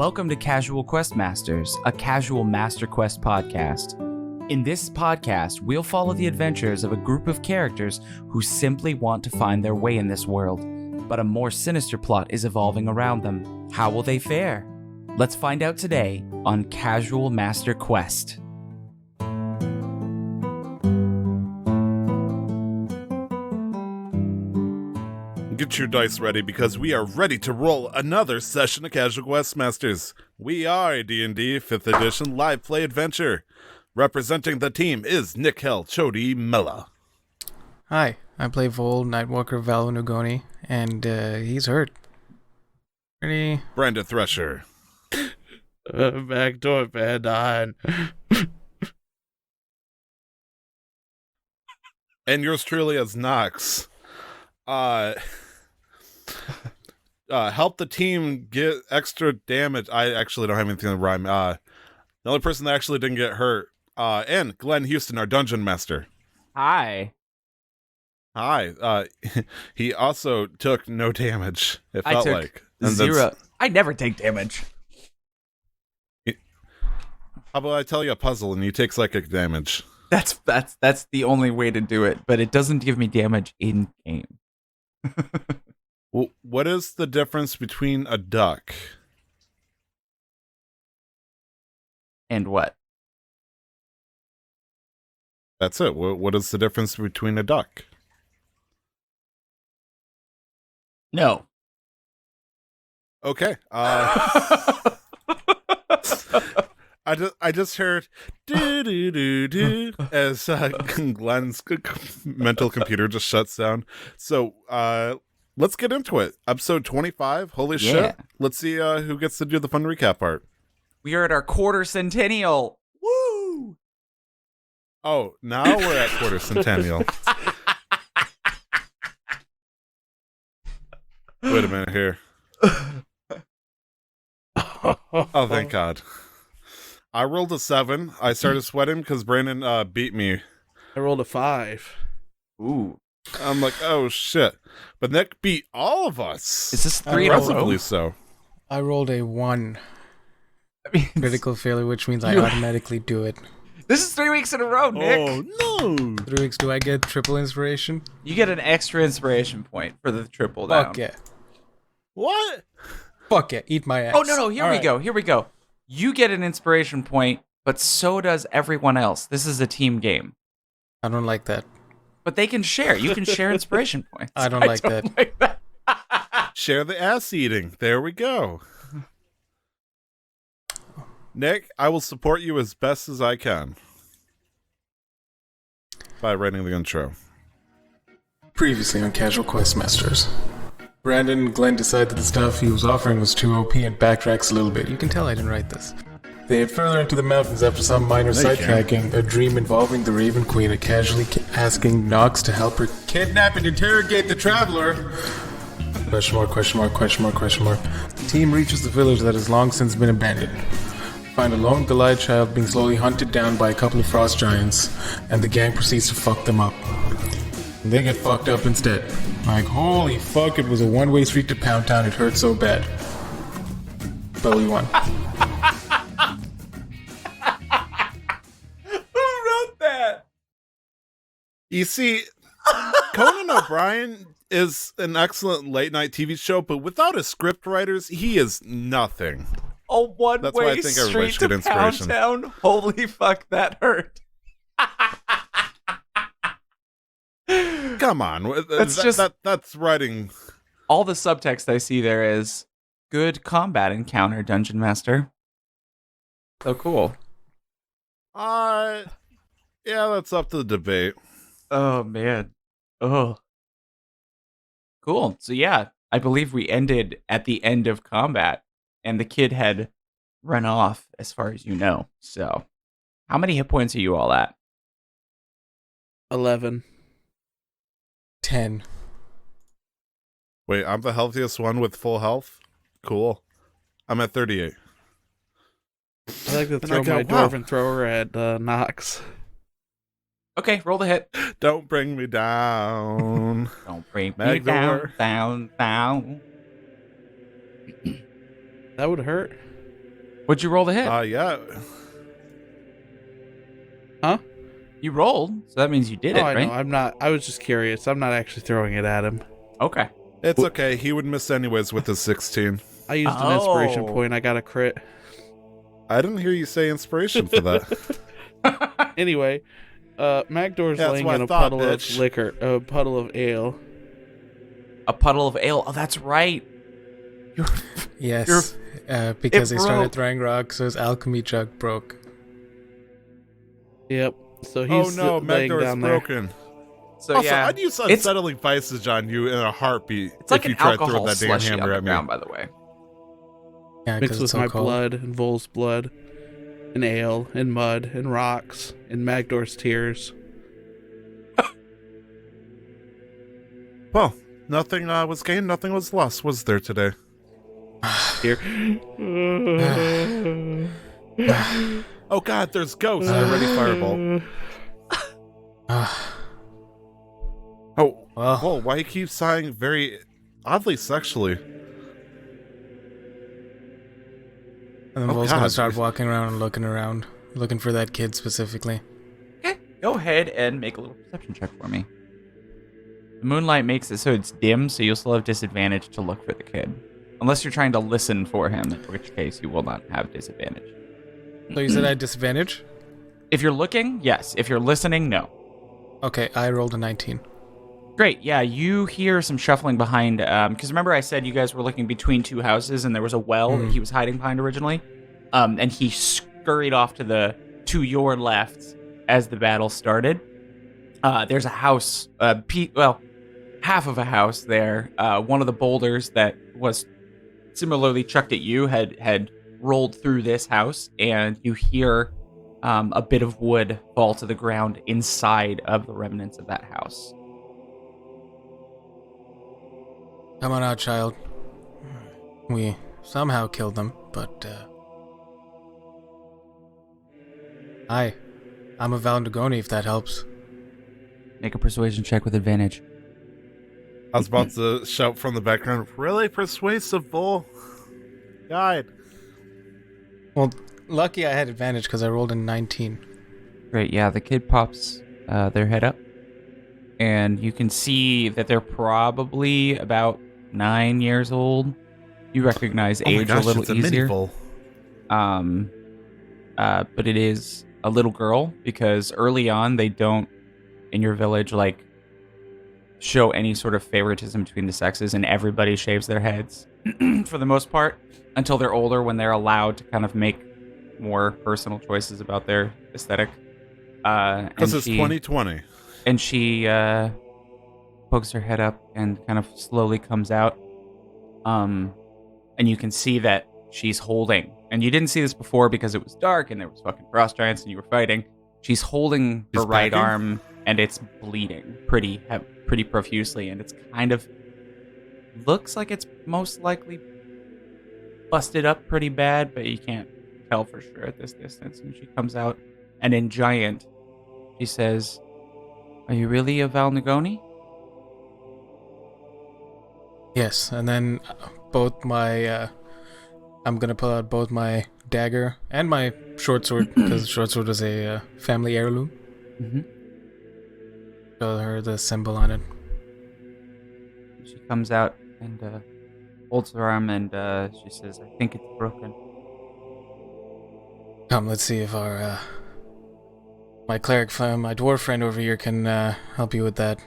Welcome to Casual Quest Masters, a casual Master Quest podcast. In this podcast, we'll follow the adventures of a group of characters who simply want to find their way in this world, but a more sinister plot is evolving around them. How will they fare? Let's find out today on Casual Master Quest. Get your dice ready because we are ready to roll another session of Casual Quest Masters. We are a D&D 5th edition live play adventure. Representing the team is Nikhil Chodi Mella. Hi, I play Vol, Nightwalker Valvanugoni, and he's hurt. Pretty... Brandon Thresher. Magdohr Van Dyne. And yours truly as Nox. Help the team get extra damage. I actually don't have anything to rhyme. The only person that actually didn't get hurt. And Glenn Houston, our dungeon master. Hi. Hi. He also took no damage. It felt like and zero. I never take damage. How about I tell you a puzzle and you take psychic damage? That's the only way to do it, but it doesn't give me damage in game. Well, what is the difference between a duck and what? That's it. What is the difference between a duck? No. Okay. I just heard do do do do as Glenn's mental computer just shuts down. So let's get into it. Episode 25. Holy shit! Let's see who gets to do the fun recap part. We are at our quarter centennial. Woo! Oh, now we're at quarter centennial. Wait a minute here. Oh, thank God. I rolled a 7. I started sweating because Brandon beat me. I rolled a 5. Ooh. I'm like, oh shit. But Nick beat all of us. Is this 3 in a row? Impressively so. I rolled a 1. That means Critical failure, which means I automatically do it. this is 3 weeks in a row, Nick. Oh no. 3 weeks, do I get triple inspiration? You get an extra inspiration point for the triple down. Fuck yeah. What? Fuck yeah, eat my ass. Oh, no, here we go. You get an inspiration point, but so does everyone else. This is a team game. I don't like that. But they can share. You can share inspiration points. I don't like that. Share the ass eating. There we go. Nick, I will support you as best as I can by writing the intro. Previously on Casual Quest Masters. Brandon and Glenn decided that the stuff he was offering was too OP and backtracks a little bit. You can tell I didn't write this. They head further into the mountains after some minor sidetracking, a dream involving the Raven Queen casually asking Nox to help her kidnap and interrogate the traveler. Question mark, question mark, question mark, question mark. The team reaches the village that has long since been abandoned. Find a lone Goliath child being slowly hunted down by a couple of frost giants, and the gang proceeds to fuck them up. And they get fucked up instead. Like, holy fuck, it was a one-way street to Pound Town, it hurt so bad. But we won. Who wrote that? You see, Conan O'Brien is an excellent late-night TV show, but without his script writers, he is nothing. A one-way That's why I think everybody street should to get Pound inspiration. Town? Holy fuck, that hurt. Come on. That's writing. All the subtext I see there is good combat encounter, Dungeon Master. So cool. Yeah, that's up to the debate. Oh, man. Oh. Cool. So, yeah, I believe we ended at the end of combat, and the kid had run off, as far as you know. So, how many hit points are you all at? 11. 10. Wait, I'm the healthiest one with full health? Cool. I'm at 38. I like to And throw I go, my wow. dwarven thrower at Nox. Okay, roll the hit. Don't bring me down. Don't bring me Magdohr. down. That would hurt. What'd you roll to hit? Yeah. Huh? You rolled, so that means you did it, I right? know. I'm not. I was just curious. I'm not actually throwing it at him. Okay. It's okay. He would miss anyways with his 16. I used an inspiration Oh. point. I got a crit. I didn't hear you say inspiration for that. Anyway, Magdohr's That's laying what in I a thought, puddle bitch. of liquor, a puddle of ale. A puddle of ale. Oh, that's right. Yes, because it they started broke. throwing rocks, so his alchemy jug broke. Yep. So Oh he's no, laying Magdohr's down there. broken. So Also, yeah, I'd use unsettling vices on you in a heartbeat it's like if you an try to throw alcohol that damn slushy hammer on the at me. ground, by the way. Yeah, Mixed because with it's so my cold. blood and Vol's blood, and ale and mud and rocks and Magdohr's tears. Well, nothing was gained, nothing was lost, was there today? Here. Oh god, there's ghosts. They're ready firebolt. Oh, Well, whoa, why you keep sighing very oddly sexually? and then Oh, Vol's gonna God. start walking around, looking for that kid specifically. Okay, go ahead and make a little perception check for me. The moonlight makes it so it's dim, so you'll still have disadvantage to look for the kid. Unless you're trying to listen for him, in which case you will not have disadvantage. So you said I had disadvantage? If you're looking, yes. If you're listening, no. Okay, I rolled a 19. Great, yeah, you hear some shuffling behind, because remember I said you guys were looking between two houses and there was a well that he was hiding behind originally? And he scurried off to your left as the battle started. There's a house, half of a house there. One of the boulders that was similarly chucked at you had rolled through this house, and you hear a bit of wood fall to the ground inside of the remnants of that house. Come on out, child. We somehow killed them, but, Hi. I'm a Valendagoni, if that helps. Make a persuasion check with advantage. I was about to shout from the background, really persuasive, bull. Guide. Well, lucky I had advantage because I rolled a 19. Great, yeah, the kid pops their head up, and you can see that they're probably about 9 years old. You recognize Oh my age gosh, a little it's a easier. mini-bull. But it is a little girl, because early on they don't, in your village, like, show any sort of favoritism between the sexes, and everybody shaves their heads for the most part until they're older, when they're allowed to kind of make more personal choices about their aesthetic. Because it's 2020. And she pokes her head up and kind of slowly comes out. And you can see that she's holding, and you didn't see this before because it was dark and there was fucking frost giants and you were fighting. She's holding her She's right packing? arm, and it's bleeding pretty profusely, and it's kind of looks like it's most likely busted up pretty bad, but you can't tell for sure at this distance. And she comes out, and in Giant, she says, "Are you really a Valnagoni?" Yes, and then both my, I'm gonna pull out both my dagger and my short sword, because the short sword is a family heirloom. Mm-hmm. Show her the symbol on it. She comes out and holds her arm, and she says, "I think it's broken." Come, let's see if our, my cleric friend, my dwarf friend over here can help you with that.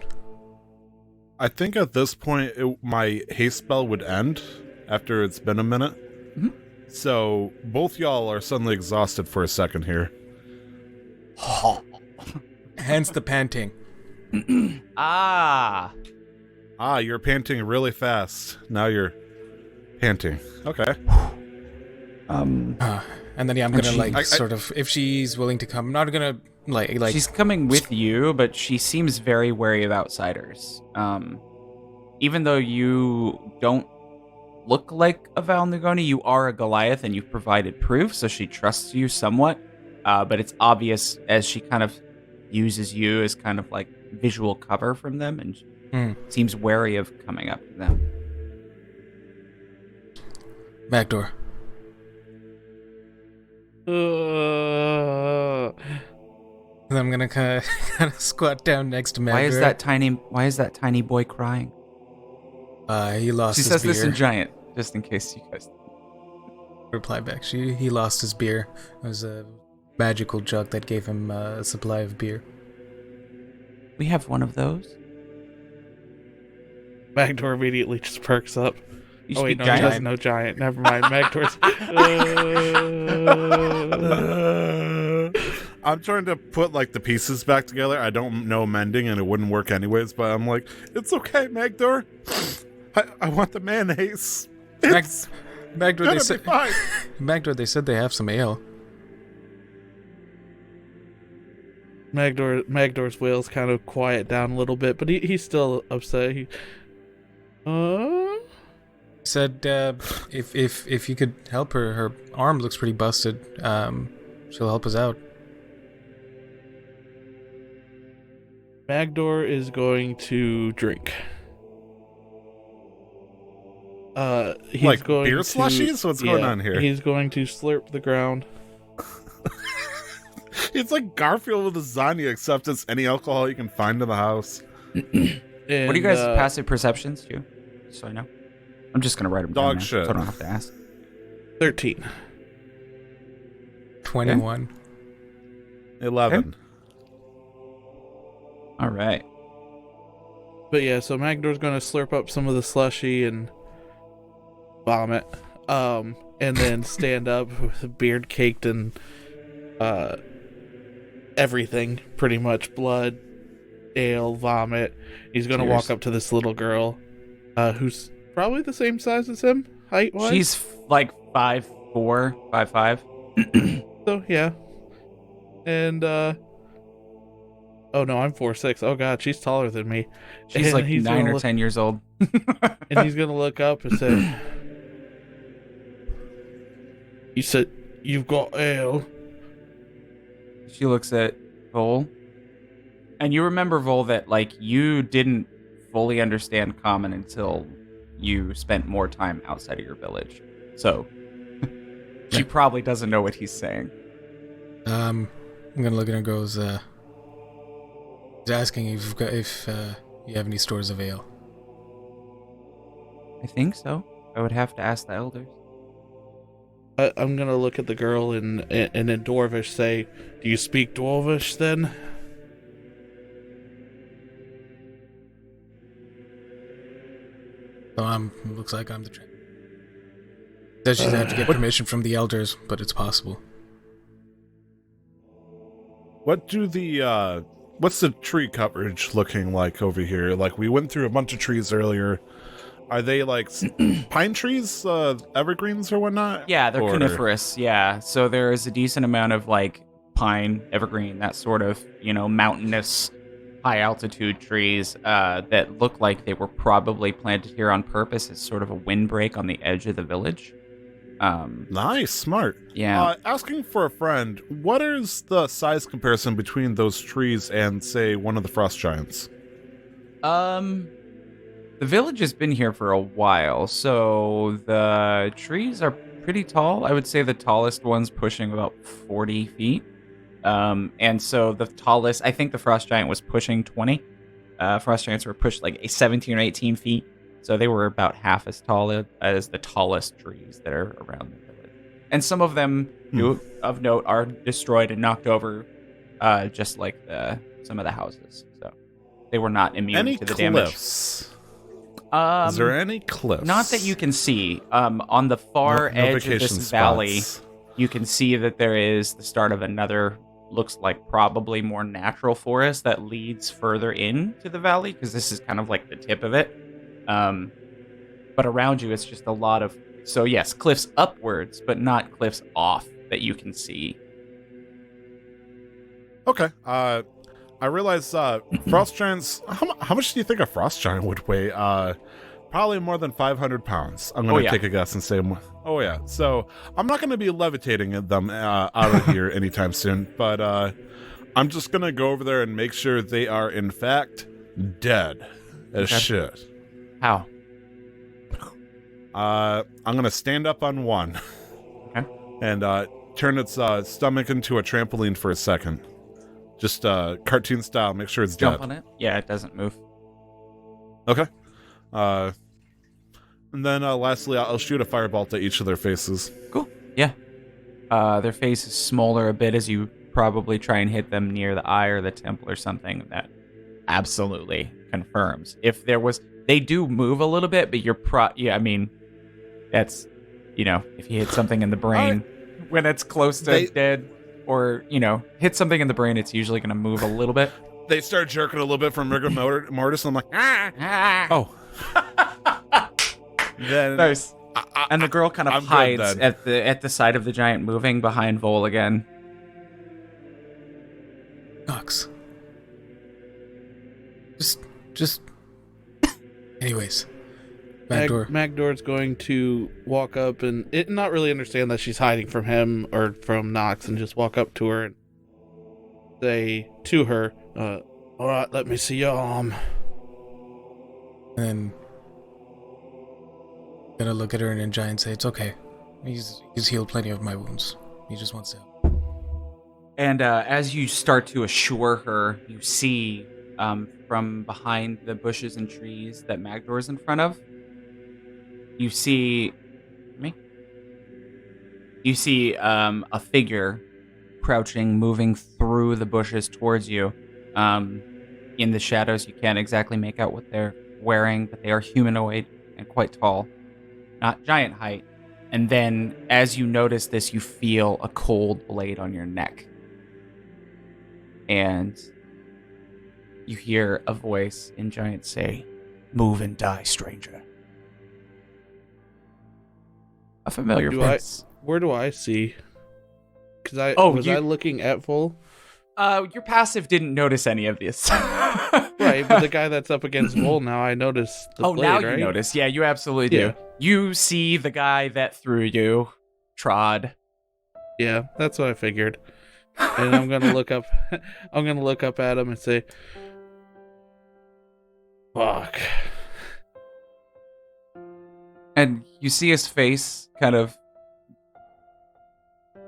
I think at this point, my haste spell would end after it's been a minute. Mhm. So both y'all are suddenly exhausted for a second here. Hence the panting. Ah, You're panting really fast. Now you're panting. Okay. And then yeah, I'm And gonna she- like sort of, if she's willing to come, I'm not gonna like. she's coming with you, but she seems very wary of outsiders. Even though you don't look like a Valnagoni, you are a Goliath, and you've provided proof, so she trusts you somewhat. But it's obvious as she kind of uses you as kind of like visual cover from them, and seems wary of coming up to them. Magdohr. And I'm gonna kind of squat down next to Magdohr. Why is that tiny boy crying? He lost She his says beer. this in giant, just in case you guys. Reply back. He lost his beer. It was a magical jug that gave him a supply of beer. We have one of those. Magdohr immediately just perks up. You Oh wait, speak no, he giant? doesn't know giant. Never mind. Magdohr's. I'm trying to put like the pieces back together. I don't know mending, and it wouldn't work anyways. But I'm like, it's okay, Magdohr. I want the mayonnaise. It's Magdohr, gonna they be said. fine. Magdohr, they said they have some ale. Magdohr's wails kind of quiet down a little bit, but he's still upset. Said if you could help her arm looks pretty busted. She'll help us out. Magdohr is going to drink. He's Like going beer to, slushies? What's going on here? He's going to slurp the ground. It's like Garfield with lasagna, except it's any alcohol you can find in the house. What are you guys' passive perceptions too? So I know. I'm just gonna write them down. Dog now, shit. So I don't have to ask. 13. 21. 11. All right. But yeah, so Magdohr's going to slurp up some of the slushy and vomit. And then stand up with a beard caked in everything, pretty much. Blood, ale, vomit. He's going to walk up to this little girl who's probably the same size as him, height-wise. She's like 5'4", 5'5". So, yeah. And, oh no, I'm 4'6". Oh god, she's taller than me. She's And like he's 9 gonna or 10 years old. And he's gonna look up and say, "You said you've got ale." She looks at Vol. And you remember, Vol, that like you didn't fully understand Common until you spent more time outside of your village. So she probably doesn't know what he's saying. I'm gonna look at her and goes, he's asking if you have any stores of ale. I think so. I would have to ask the elders. I'm gonna look at the girl and in Dwarvish say, "Do you speak Dwarvish then?" So looks like I'm the trainer. Says she'd have to get permission from the elders, but it's possible. What do the what's the tree coverage looking like over here? Like, we went through a bunch of trees earlier. Are they like pine trees, evergreens or whatnot? Yeah, they're coniferous. Yeah, so there is a decent amount of like pine, evergreen, that sort of, mountainous, high altitude trees that look like they were probably planted here on purpose as sort of a windbreak on the edge of the village. Nice, smart. Yeah. Asking for a friend, what is the size comparison between those trees and, say, one of the frost giants? The village has been here for a while, so the trees are pretty tall. I would say the tallest one's pushing about 40 feet. And so the tallest, I think the frost giant was pushing 20. Frost giants were pushed like 17 or 18 feet. So they were about half as tall as the tallest trees that are around the village. And some of them, of note, are destroyed and knocked over, just like some of the houses. So they were not immune to the damage. Cliffs? Is there any cliffs? Not that you can see. On the far edge of this valley, you can see that there is the start of another, looks like probably more natural forest that leads further into the valley, because this is kind of like the tip of it. But around you, it's just a lot of... So yes, cliffs upwards, but not cliffs off that you can see. Okay. I realize frost giants... How much do you think a frost giant would weigh? Probably more than 500 pounds. I'm going to take a guess and say more. Oh, yeah. So I'm not going to be levitating them out of here anytime soon, but I'm just going to go over there and make sure they are, in fact, dead as shit. How? I'm going to stand up on one. Okay. And turn its stomach into a trampoline for a second. Just cartoon style. Make sure it's Jump dead. on it. Yeah, it doesn't move. Okay. And then lastly, I'll shoot a firebolt at each of their faces. Cool. Yeah. Their faces smolder a bit as you probably try and hit them near the eye or the temple or something. That absolutely confirms. If there was, they do move a little bit, but I mean, that's, if you hit something in the brain when it's close to dead, or hit something in the brain, it's usually going to move a little bit. They start jerking a little bit from rigor mortis, and I'm like, oh. Then nice. And the girl kind of hides at the side of the giant, moving behind Vol again. Nox. Just. Anyways, Magdohr. Magdohr's going to walk up and not really understand that she's hiding from him or from Nox, and just walk up to her and say to her, "All right, let me see your arm." And gonna look at her and giant say, "It's okay. He's healed plenty of my wounds. He just wants to help." And as you start to assure her, you see from behind the bushes and trees that Magdohr is in front of, you see a figure crouching, moving through the bushes towards you. In the shadows, you can't exactly make out what they're wearing, but they are humanoid and quite tall, not giant height. And then, as you notice this, you feel a cold blade on your neck. And you hear a voice in giant say, "Move and die, stranger." A familiar voice. Where do I see? Because I looking at Vol? Your passive didn't notice any of this. Right, but the guy that's up against Vol now, I noticed the blade, now right? You notice. Yeah, you absolutely do. Yeah. You see the guy that threw you, Trod. Yeah, that's what I figured. And I'm gonna look up at him and say, "Fuck." And you see his face kind of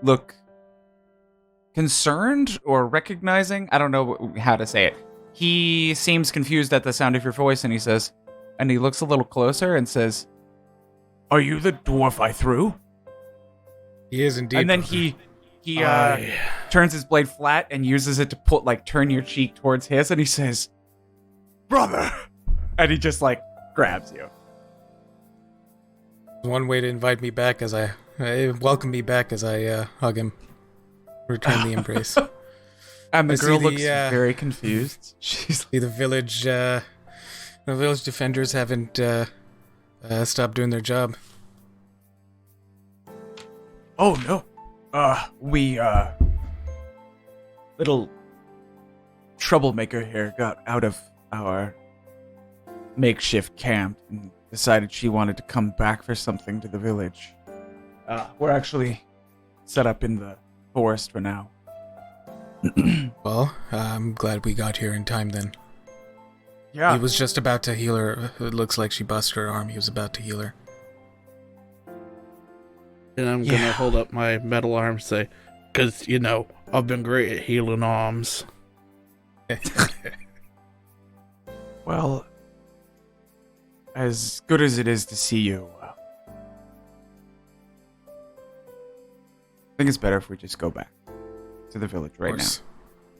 look concerned or recognizing. I don't know how to say it. He seems confused at the sound of your voice, and he looks a little closer and says, "Are you the dwarf I threw?" He is indeed. And then he turns his blade flat and uses it to turn your cheek towards his, and he says, "Brother!" And he just grabs you. One way to invite me back welcome me back as I hug him, return the embrace. And the I girl see looks very confused. She's see the village defenders haven't stopped doing their job. "Oh no, we little troublemaker here got out of our makeshift camp and decided she wanted to come back for something to the village. We're actually set up in the forest for now." Well, I'm glad we got here in time then. Yeah. He was just about to heal her. It looks like she busted her arm. He was about to heal her. And I'm gonna hold up my metal arm and say, "'Cause, I've been great at healing arms." Well, as good as it is to see you, I think it's better if we just go back to the village right now.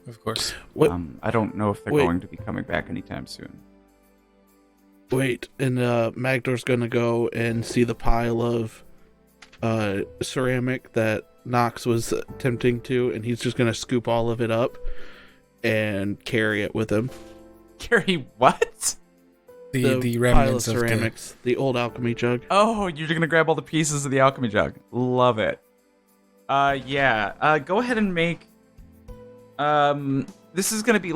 Of course. What? I don't know if they're going to be coming back anytime soon. Wait, and Magdohr's gonna go and see the pile of ceramic that Nox was attempting to, and he's just gonna scoop all of it up and carry it with him. Carry what? The remnants pile of of ceramics, the old alchemy jug. Oh, you're gonna grab all the pieces of the alchemy jug. Love it. Go ahead and make. This is gonna be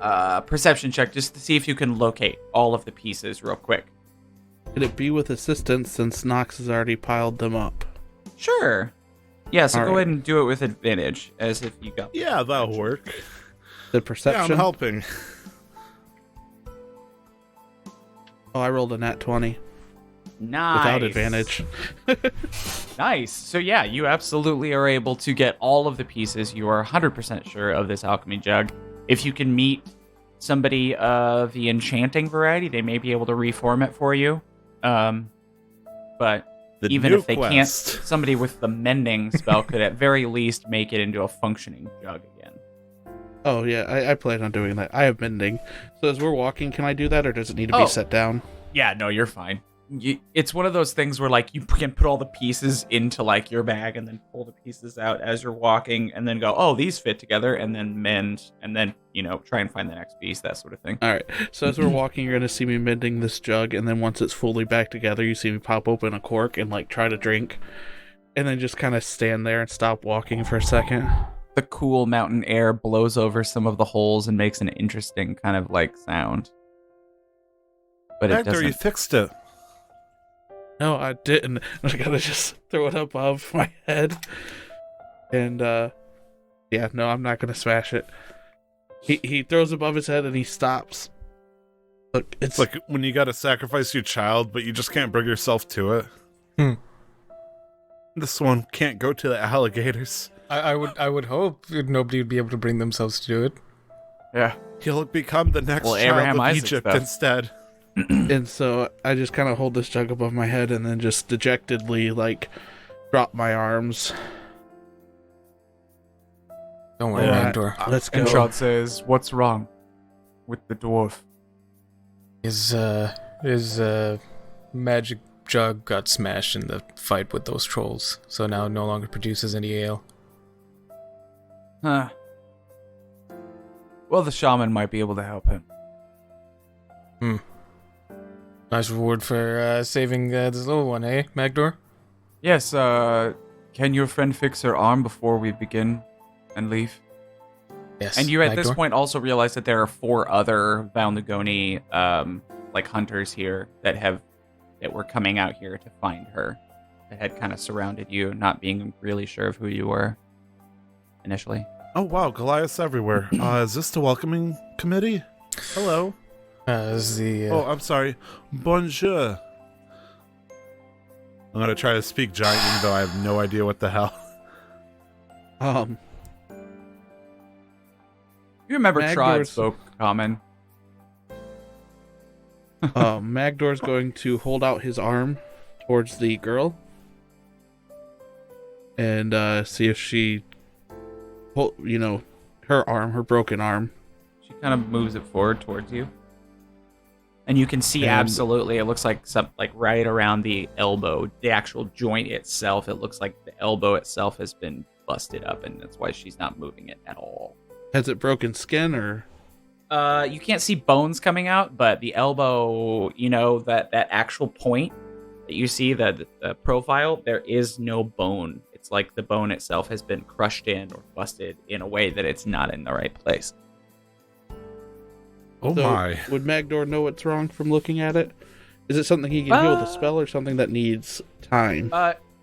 a perception check just to see if you can locate all of the pieces real quick. Could it be with assistance since Nox has already piled them up? Sure. Yeah, so All go right. ahead and do it with advantage, as if you got. Yeah, that'll work. The Yeah, perception? I'm helping. Oh, I rolled a nat 20. Nice. without advantage. Nice. So yeah, you absolutely are able to get all of the pieces. You are 100% sure of this alchemy jug. If you can meet somebody of the enchanting variety, they may be able to reform it for you. But even if they can't, somebody with the mending spell could at very least make it into a functioning jug again. Oh yeah, I plan on doing that. I have mending. So as we're walking, can I do that, or does it need to be set down? Yeah, no, you're fine. It's one of those things where like you can put all the pieces into like your bag and then pull the pieces out as you're walking and then go, oh, these fit together, and then mend, and then try and find the next piece, that sort of thing. All right. So as we're walking, you're gonna see me mending this jug, and then once it's fully back together, you see me pop open a cork and like try to drink, and then just kind of stand there and stop walking for a second. The cool mountain air blows over some of the holes and makes an interesting kind of like sound. But it doesn't. You fixed it. No, I didn't. I gotta just throw it above my head. And, yeah, no, I'm not gonna smash it. He throws it above his head and he stops. Look, it's like when you gotta sacrifice your child, but you just can't bring yourself to it. This one can't go to the alligators. I would hope nobody would be able to bring themselves to do it. Yeah. He'll become the next child Abraham of Isaac, Egypt though. instead. And so I just kind of hold this jug above my head and then just dejectedly, like, drop my arms. Don't worry, Magdohr. Let's go. And Trod says, what's wrong with the dwarf? His magic jug got smashed in the fight with those trolls, so now it no longer produces any ale. Huh. Well, the shaman might be able to help him. Nice reward for saving this little one, eh, Magdohr? Yes, can your friend fix her arm before we begin and leave? Yes. And you at this Magdohr? point also realize that there are 4 other Valnugoni like hunters here that were coming out here to find her, that had kind of surrounded you, not being really sure of who you were initially. Oh wow, Goliath's everywhere. Is this the welcoming committee? Hello. Is the Oh, I'm sorry. Bonjour. I'm gonna try to speak giant, even though I have no idea what the hell. You remember Trod Magdohr's- spoke common. Magdohr's going to hold out his arm towards the girl and see if she, her broken arm. She kind of moves it forward towards you. And you can see And- absolutely, it looks like right around the elbow, the actual joint itself, it looks like the elbow itself has been busted up, and that's why she's not moving it at all. Has it broken skin or? You can't see bones coming out, but the elbow, that actual point that you see, the profile, there is no bone. It's like the bone itself has been crushed in or busted in a way that it's not in the right place. Oh So, my. Would Magdohr know what's wrong from looking at it? Is it something he can heal with a spell or something that needs time?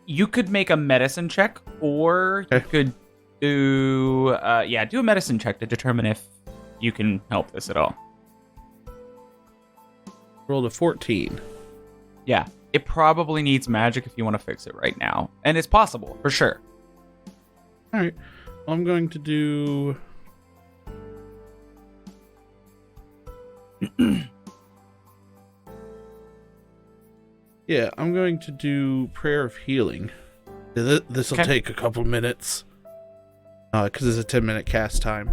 You could make a medicine check, or you could do a medicine check to determine if you can help this at all. Rolled a 14. Yeah, it probably needs magic if you want to fix it right now, and it's possible for sure. All right. I'm going to do. Yeah, I'm going to do Prayer of Healing. This will Okay. take a couple minutes. Because it's a 10-minute cast time.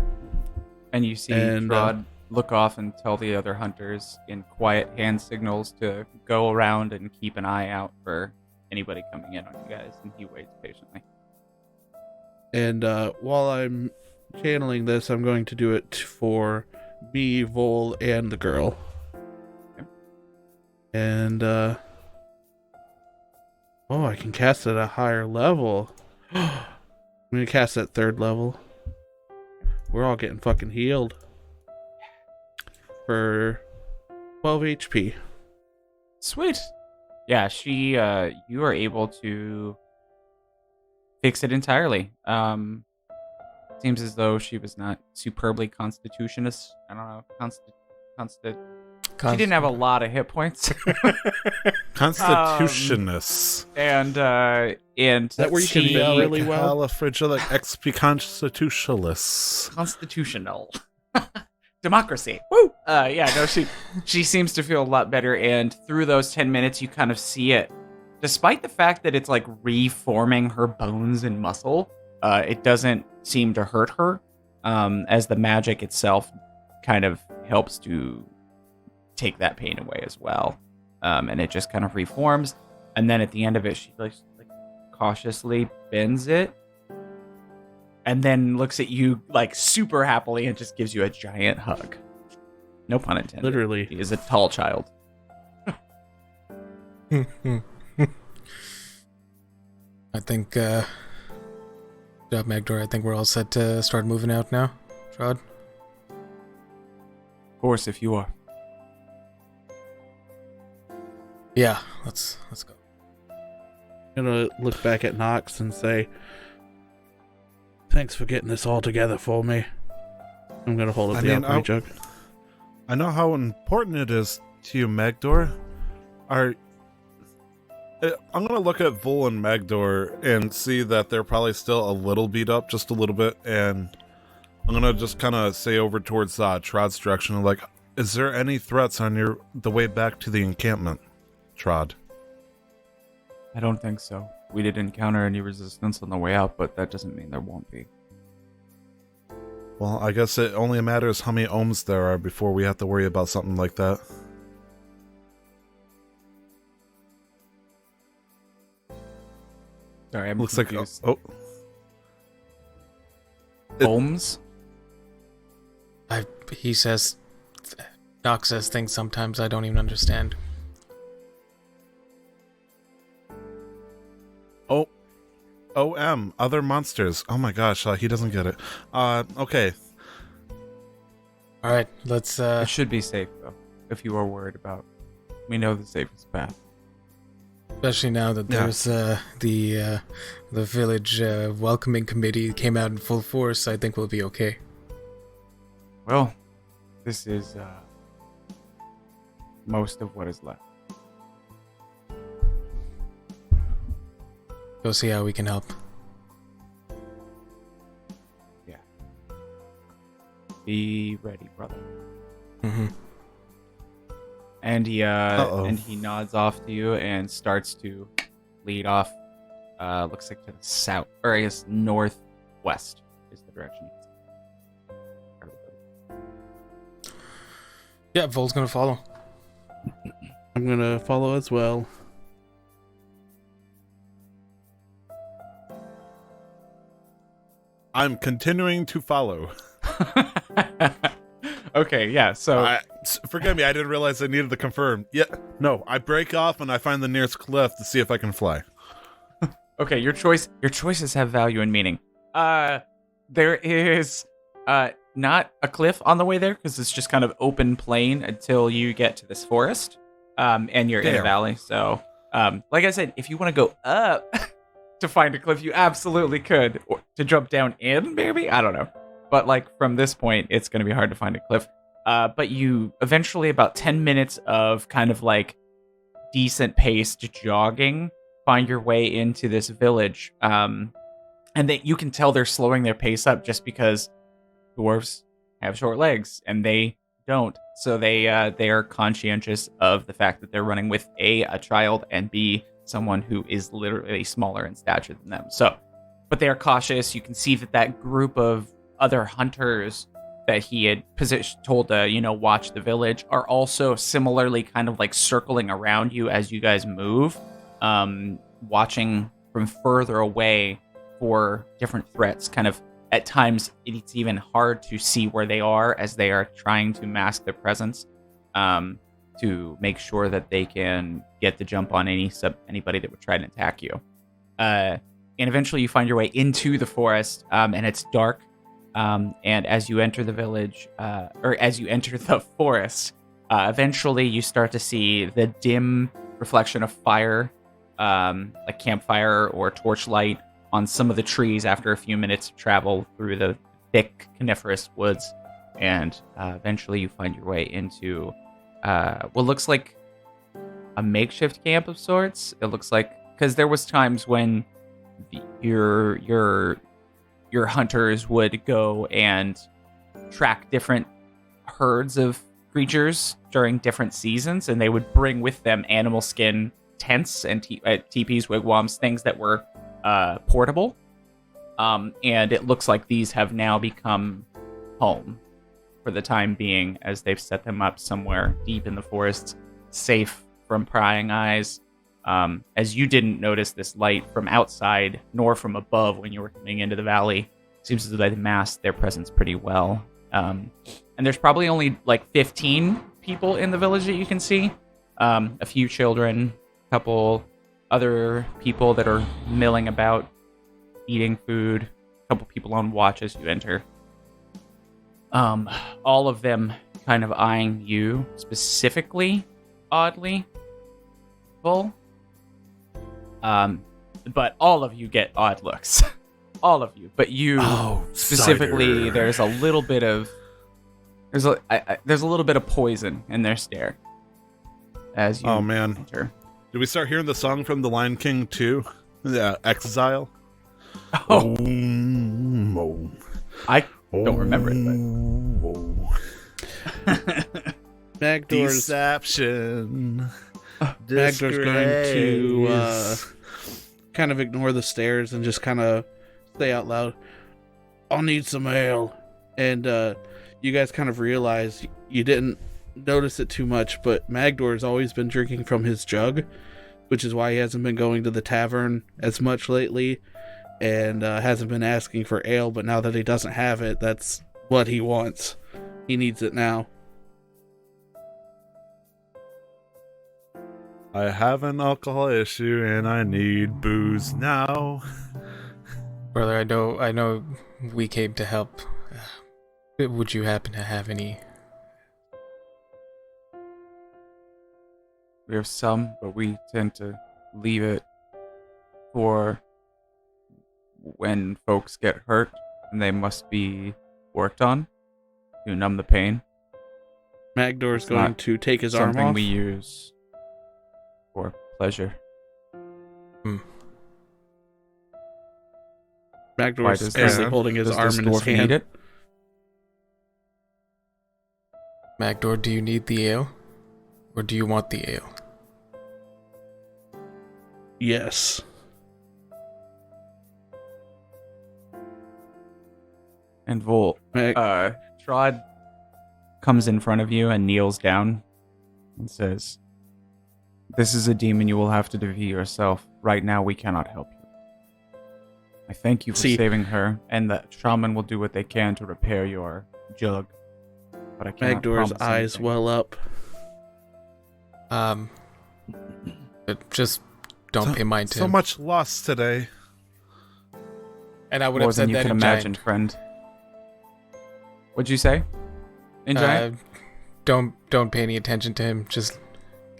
And you see Trod look off and tell the other hunters in quiet hand signals to go around and keep an eye out for anybody coming in on you guys, and he waits patiently. And while I'm channeling this, I'm going to do it for me, Vol, and the girl. Okay. And, I can cast it at a higher level. I'm going to cast at 3rd level. We're all getting fucking healed. For 12 HP. Sweet. Yeah, you are able to fix it entirely. Seems as though she was not superbly constitutionist. I don't know, She didn't have a lot of hit points. Constitutionists. And Is that where you can yell really well? Califragilistic XP constitutionalists. Constitutional. Democracy. Woo! Yeah, no, she seems to feel a lot better, and through those 10 minutes, you kind of see it. Despite the fact that it's like reforming her bones and muscle, it doesn't seem to hurt her, as the magic itself kind of helps to take that pain away as well. And it just kind of reforms, and then at the end of it, she like cautiously bends it, and then looks at you like super happily and just gives you a giant hug. No pun intended. Literally. He is a tall child. I think, job Magdohr, I think we're all set to start moving out now. Trod? Of course, if you are. Yeah, let's go. I'm gonna look back at Nox and say, thanks for getting this all together for me. I'm gonna hold up the alchemy jug. I know how important it is to you, Magdohr. I'm gonna look at Vol and Magdohr and see that they're probably still a little beat up, just a little bit, and I'm gonna just kind of say over towards Trod's direction, like, is there any threats on the way back to the encampment, Trod? I don't think so. We didn't encounter any resistance on the way out, but that doesn't mean there won't be. Well, I guess it only matters how many ohms there are before we have to worry about something like that. Sorry, I'm Looks confused. like Ohms? He says, Doc says things sometimes I don't even understand. OM, other monsters. Oh my gosh, he doesn't get it. Okay. Alright, let's, It should be safe, though, if you are worried about. We know the safest path. especially now that there's, the village, welcoming committee came out in full force, I think we'll be okay. Well, this is, most of what is left. Go see how we can help. Yeah. Be ready, brother. Mm-hmm. And he nods off to you and starts to lead off. Looks like to the south, or I guess northwest is the direction. Yeah, Vol's gonna follow. I'm gonna follow as well. I'm continuing to follow. Okay, yeah, so... Forgive me, I didn't realize I needed to confirm. Yeah, no, I break off and I find the nearest cliff to see if I can fly. Okay, your choices have value and meaning. There is not a cliff on the way there, because it's just kind of open plain until you get to this forest. And you're in a valley, so... like I said, if you want to go up to find a cliff, you absolutely could. Or to jump down in, maybe? I don't know. But, like, from this point, it's going to be hard to find a cliff. But you eventually, about 10 minutes of kind of, like, decent paced jogging, find your way into this village. And that you can tell they're slowing their pace up just because dwarves have short legs, and they don't. So they are conscientious of the fact that they're running with A, a child, and B, someone who is literally smaller in stature than them. So, but they are cautious. You can see that group of other hunters that he had told to, watch the village are also similarly kind of like circling around you as you guys move, watching from further away for different threats. Kind of at times it's even hard to see where they are as they are trying to mask their presence, to make sure that they can get the jump on anybody that would try to attack you. And eventually you find your way into the forest, and it's dark. And as you enter the village, or as you enter the forest, eventually you start to see the dim reflection of fire, like campfire or torchlight on some of the trees after a few minutes of travel through the thick coniferous woods. And eventually you find your way into what looks like a makeshift camp of sorts. It looks like, because there was times when your hunters would go and track different herds of creatures during different seasons, and they would bring with them animal skin tents and teepees, wigwams, things that were portable. And it looks like these have now become home for the time being, as they've set them up somewhere deep in the forest, safe from prying eyes. As you didn't notice this light from outside nor from above when you were coming into the valley, seems as though they masked their presence pretty well. And there's probably only like 15 people in the village that you can see. A few children, a couple other people that are milling about, eating food, a couple people on watch as you enter. All of them kind of eyeing you specifically, oddly, Bull. But all of you get odd looks. All of you, but you specifically, cider. there's a little bit of poison in their stare as you enter. Did we start hearing the song from The Lion King too? Yeah, Exile. Oh, I don't remember it, but Magdohr's Deception. Magdohr's going to kind of ignore the stares and just kind of say out loud, "I'll need some ale." And you guys kind of realize you didn't notice it too much, but Magdohr has always been drinking from his jug, which is why he hasn't been going to the tavern as much lately and hasn't been asking for ale. But now that he doesn't have it, that's what he wants. He needs it now. I have an alcohol issue and I need booze now. Brother, I know we came to help. Would you happen to have any? we have some, but we tend to leave it for when folks get hurt and they must be worked on to numb the pain. Magdohr's It's going not to take his arm Something off. we use for pleasure. Magdohr's does currently this- holding his Does arm this in his dwarf need hand. it? Magdohr, do you need the ale? Or do you want the ale? Yes. And Volt, Trod comes in front of you and kneels down and says, "This is a demon you will have to defeat yourself. Right now we cannot help you. I thank you for saving her, and the shaman will do what they can to repair your jug. But I cannot Magdohr's promise eyes anything." well up. Just don't pay mind to So him. much loss today. And I would More have than said you that can in imagine, Giant. friend. What'd you say? In Giant? Don't pay any attention to him. Just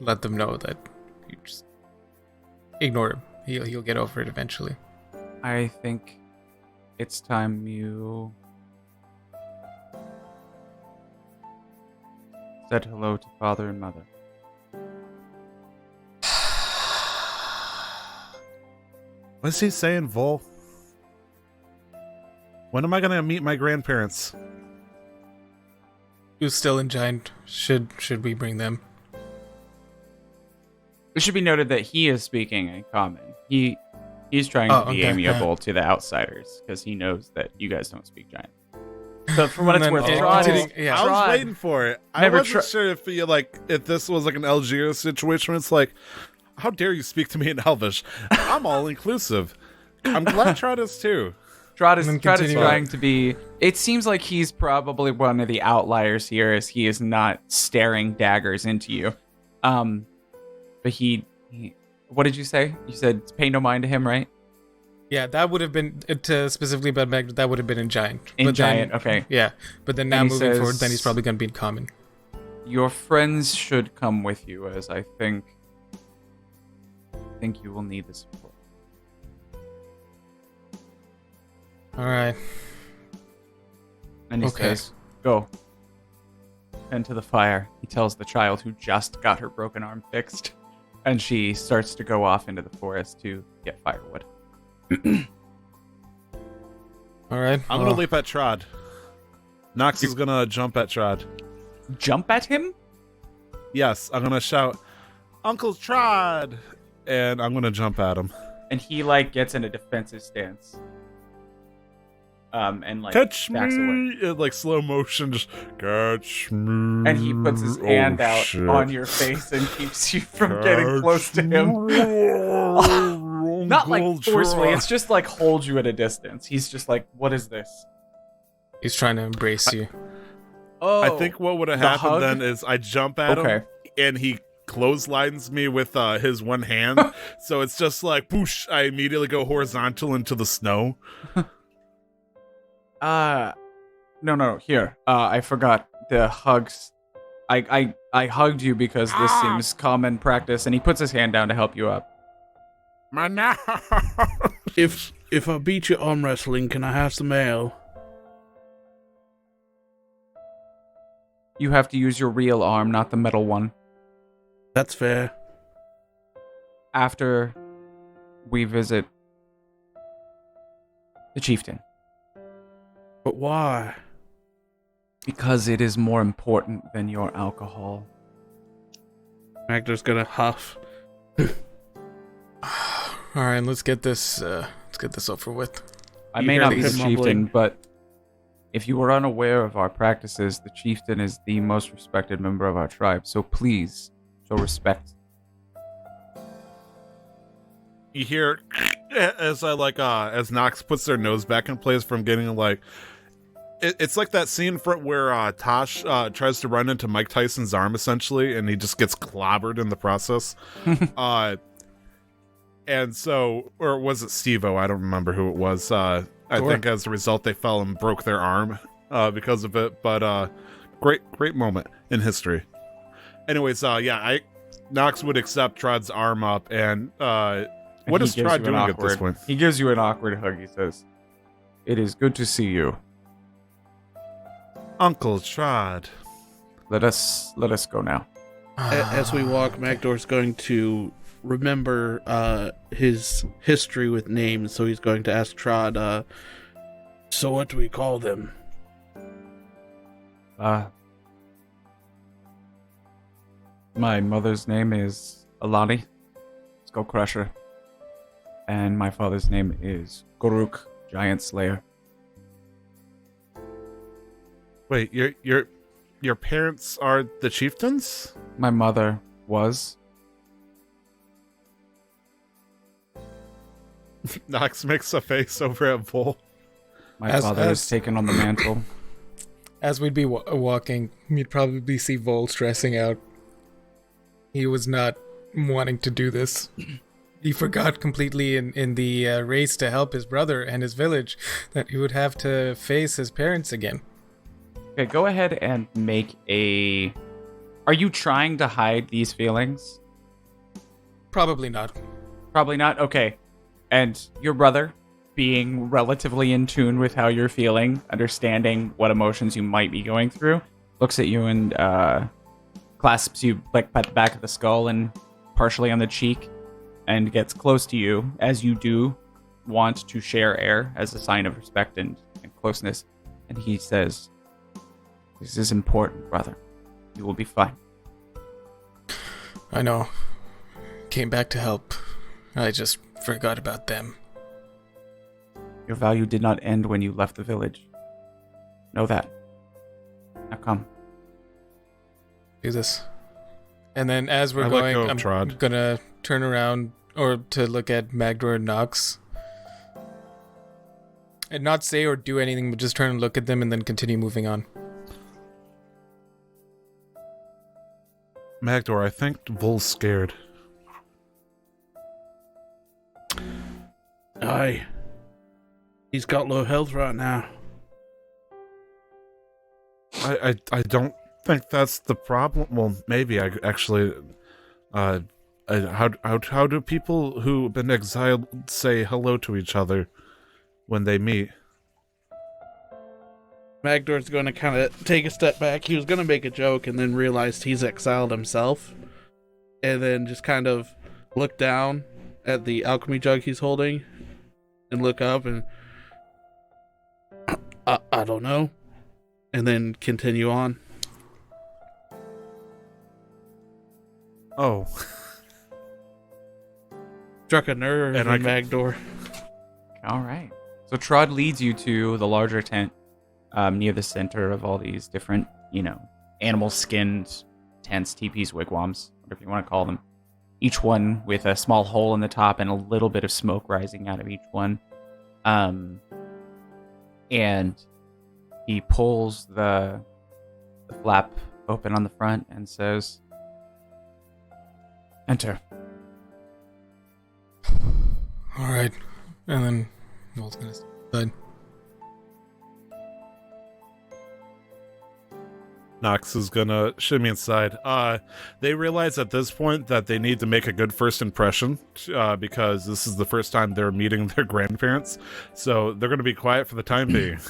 let them know that you just ignore him. He'll get over it eventually. I think it's time you said hello to father and mother. What's he saying, Vol? When am I gonna meet my grandparents? Who's still in Giant? Should we bring them? It should be noted that he is speaking in common. He's trying to be okay. amiable to the outsiders because he knows that you guys don't speak Giant. So for what it's Then worth, it- Trod it- is, yeah. I was Trod- waiting for it. I Never wasn't sure if if this was like an LGO situation. It's like, how dare you speak to me in Elvish? I'm all inclusive. I'm glad Trot is too. Trod is And then continue trying on. to be. It seems like he's probably one of the outliers here, as he is not staring daggers into you. But he what did you say? You said pay no mind to him, right? Yeah, that would have been to specifically about Magdohr. That would have been in Giant. In But then- Giant, okay. Yeah, but then now And he moving forward, says- then he's probably gonna be in Common. Your friends should come with you, as I think you will need the support. All right. And he Okay. says, "Go." and to the fire, he tells the child who just got her broken arm fixed, and she starts to go off into the forest to get firewood. All right. I'm gonna leap at Trod. Nox is gonna jump at Trod. Jump at him? Yes, I'm gonna shout, "Uncle Trod!" and I'm gonna jump at him. And he gets in a defensive stance. And Catch backs me! away. In slow motion, just catch me. And he puts his hand out shit. on your face and keeps you from getting close to him. Not forcefully, it's just holds you at a distance. He's just what is this? He's trying to embrace you. Oh, I think what would have the happened hug? then is I jump at him, and he clotheslines me with his one hand. So it's just boosh, I immediately go horizontal into the snow. No, here. I forgot the hugs. I hugged you because this seems common practice, and he puts his hand down to help you up. If I beat you arm wrestling, can I have some ale? You have to use your real arm, not the metal one. That's fair. After we visit the chieftain. But why? Because it is more important than your alcohol. Magdohr's gonna huff. All right, let's get this over with. I You may hear not the be the kid chieftain, mumbling. but if you were unaware of our practices, the chieftain is the most respected member of our tribe, so please show respect. You hear as as Nox puts their nose back in place from getting it's like that scene where Tosh tries to run into Mike Tyson's arm essentially, and he just gets clobbered in the process. And so, or was it Steve-O? I don't remember who it was. I think as a result they fell and broke their arm because of it. But great moment in history. Anyways, Nox would accept Trod's arm up, and what is Trod doing at this point? He gives you an awkward hug. He says, "It is good to see you. Uncle Trod." Let us go now." As we walk, Magdohr's going to remember his history with names, so he's going to ask Trod, so what do we call them? My mother's name is Alani, Skull Crusher, and my father's name is Goruk, Giant Slayer. Wait, your parents are the chieftains? My mother was. Nox makes a face over at Vol. My father has taken on the mantle. As we'd be walking, you'd probably see Vol stressing out. He was not wanting to do this. He forgot completely in the race to help his brother and his village that he would have to face his parents again. Okay, go ahead and make a... Are you trying to hide these feelings? Probably not. Probably not? Okay. And your brother, being relatively in tune with how you're feeling, understanding what emotions you might be going through, looks at you and clasps you by the back of the skull and partially on the cheek, and gets close to you, as you do want to share air as a sign of respect and closeness. And he says, "This is important, brother. You will be fine." I know. Came back to help. I just forgot about them. Your value did not end when you left the village. Know that. Now come. Do this. And then as we're I let going, go of I'm Trod. gonna turn around or to look at Magdohr and Nox. And not say or do anything, but just turn and look at them and then continue moving on. Magdohr, I think Vol's scared. Aye. He's got low health right now. I don't think that's the problem. Well, maybe I actually. How do people who've been exiled say hello to each other when they meet? Magdohr's going to kind of take a step back. He was going to make a joke and then realized he's exiled himself. And then just kind of look down at the alchemy jug he's holding and look up and I don't know. And then continue on. Oh. Struck a nerve in Magdohr. All right. So Trod leads you to the larger tent near the center of all these different, animal-skinned tents, teepees, wigwams, whatever you want to call them. Each one with a small hole in the top and a little bit of smoke rising out of each one. And he pulls the flap open on the front and says, "Enter." All right. And then Vol's gonna step aside. Nox is gonna shimmy inside. They realize at this point that they need to make a good first impression, because this is the first time they're meeting their grandparents. So they're gonna be quiet for the time being.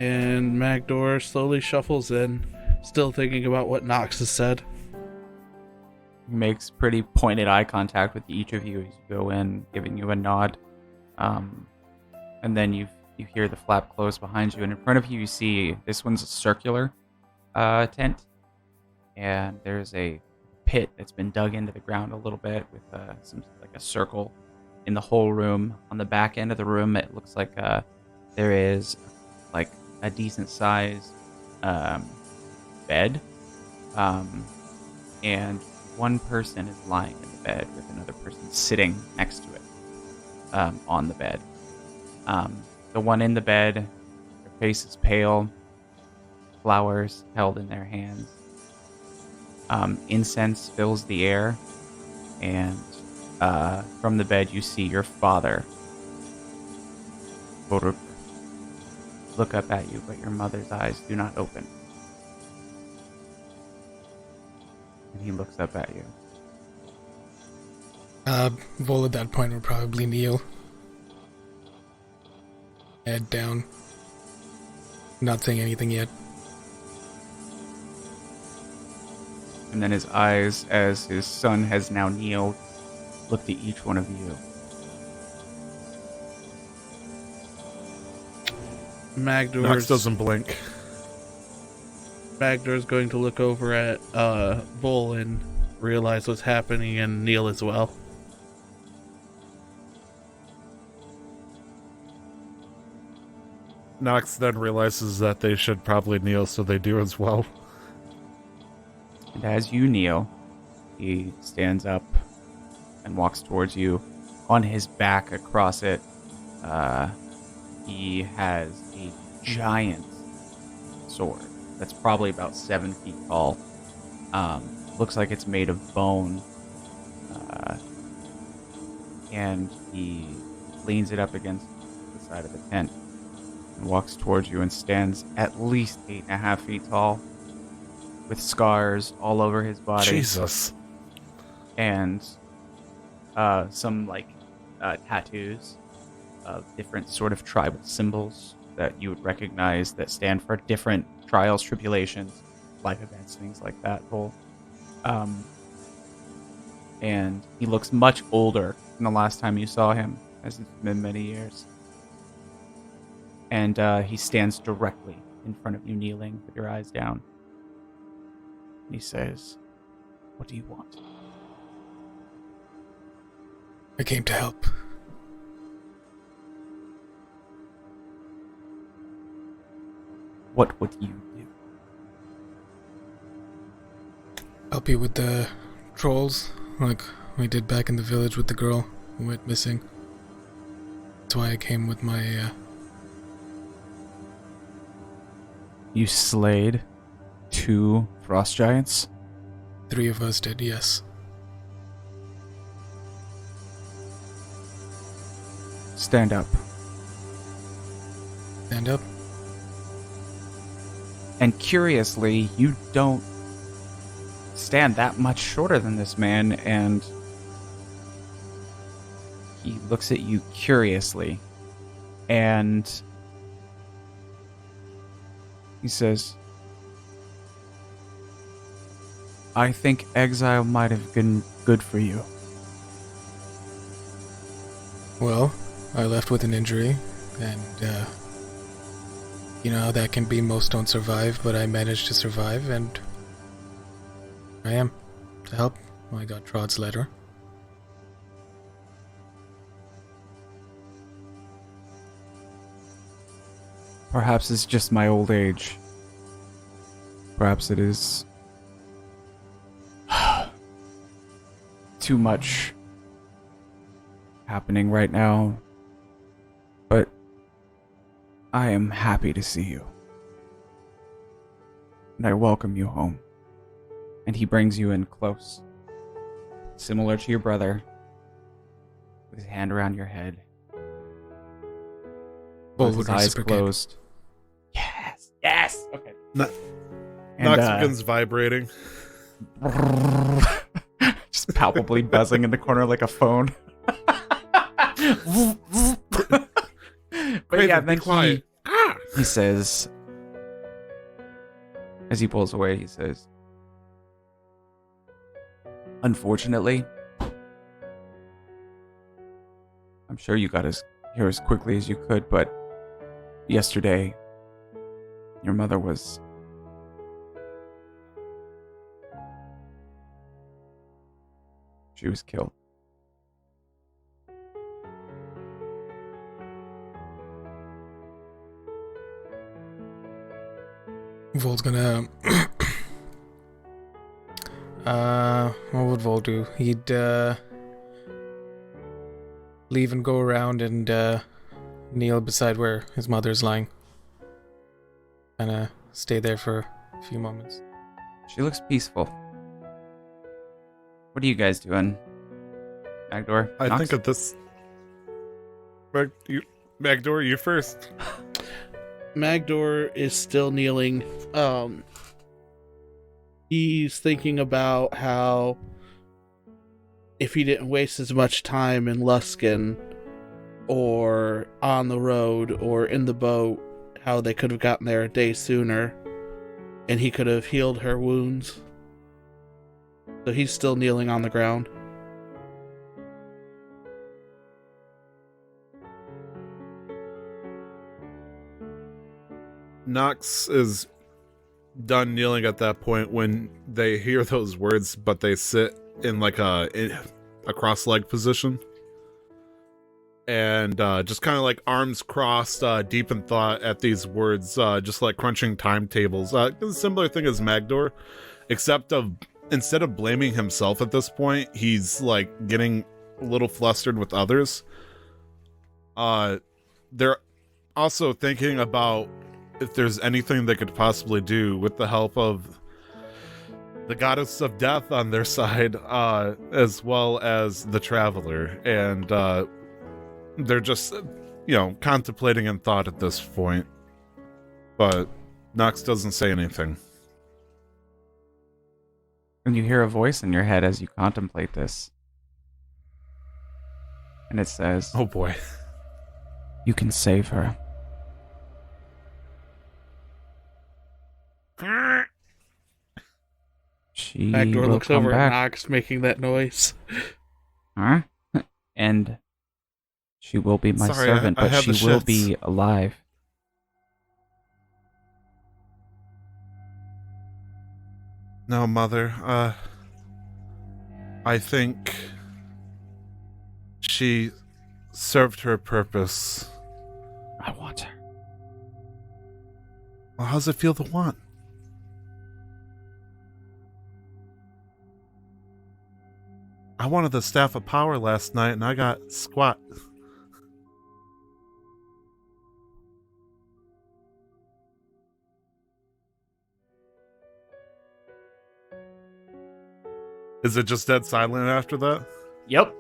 And Magdohr slowly shuffles in, still thinking about what Nox has said. Makes pretty pointed eye contact with each of you as you go in, giving you a nod. And then you hear the flap close behind you, and in front of you see this one's a circular tent, and there's a pit that's been dug into the ground a little bit with some like a circle in the whole room. On the back end of the room, it looks like there is like a decent sized bed, and one person is lying in the bed with another person sitting next to it on the bed. The one in the bed, their face is pale, flowers held in their hands. Incense fills the air, and from the bed you see your father, Boruk, look up at you, but your mother's eyes do not open. And he looks up at you. Vol at that point would probably kneel. Head down. Not saying anything yet. And then his eyes, as his son has now kneeled, looked at each one of you. Nox doesn't blink. Magdohr's going to look over at Vol and realize what's happening and kneel as well. Nox then realizes that they should probably kneel, so they do as well. And as you kneel, he stands up and walks towards you. On his back, across it, he has a giant sword that's probably about 7 feet tall. Looks like it's made of bone. And he leans it up against the side of the tent and walks towards you and stands at least 8.5 feet tall, with scars all over his body. Jesus. And some tattoos of different sort of tribal symbols that you would recognize that stand for different trials, tribulations, life events, things like that. And he looks much older than the last time you saw him, as it's been many years. And he stands directly in front of you, kneeling with your eyes down. And he says, "What do you want?" I came to help. What would you do? Help you with the trolls, like we did back in the village with the girl who went missing. That's why I came with my, You slayed 2 frost giants? 3 of us did, yes. Stand up. Stand up. And curiously, you don't stand that much shorter than this man, and he looks at you curiously, and He says, I think exile might have been good for you. Well, I left with an injury, and, you know how that can be. Most don't survive, but I managed to survive, and I am to help. I got Trod's letter. Perhaps it's just my old age. Perhaps it is too much happening right now. But I am happy to see you. And I welcome you home. And he brings you in close. Similar to your brother. With his hand around your head. With his eyes closed. Yes! Yes! Okay. Nox And, begins vibrating. just palpably buzzing in the corner like a phone. But yeah, then quiet. he says, as he pulls away, he says, unfortunately, I'm sure you got here as quickly as you could, but yesterday, your mother was... She was killed. Vol's gonna... what would Vol do? He'd, leave and go around and, kneel beside where his mother's lying. Kinda stay there for a few moments. She looks peaceful. What are you guys doing? Magdohr? I Nox? think at this... Magdohr, you first. Magdohr is still kneeling. He's thinking about how if he didn't waste as much time in Luskan or on the road or in the boat, how they could have gotten there a day sooner and he could have healed her wounds. So he's still kneeling on the ground. Nox is done kneeling at that point when they hear those words, but they sit in like a cross-legged position. And just kind of like arms crossed, deep in thought at these words, just like crunching timetables. A similar thing as Magdohr, except instead of blaming himself at this point, he's like getting a little flustered with others. They're also thinking about if there's anything they could possibly do with the help of the goddess of death on their side, as well as the traveler. And they're just, contemplating in thought at this point. But Nox doesn't say anything. And you hear a voice in your head as you contemplate this. And it says, Oh boy. you can save her. She Magdohr will looks come over back. at Nox making that noise. Huh? And she will be my Sorry, servant, I but have she the will shits. be alive. No, Mother, I think she served her purpose. I want her. Well, how's it feel to want? I wanted the Staff of Power last night, and I got squat. Is it just dead silent after that? Yep.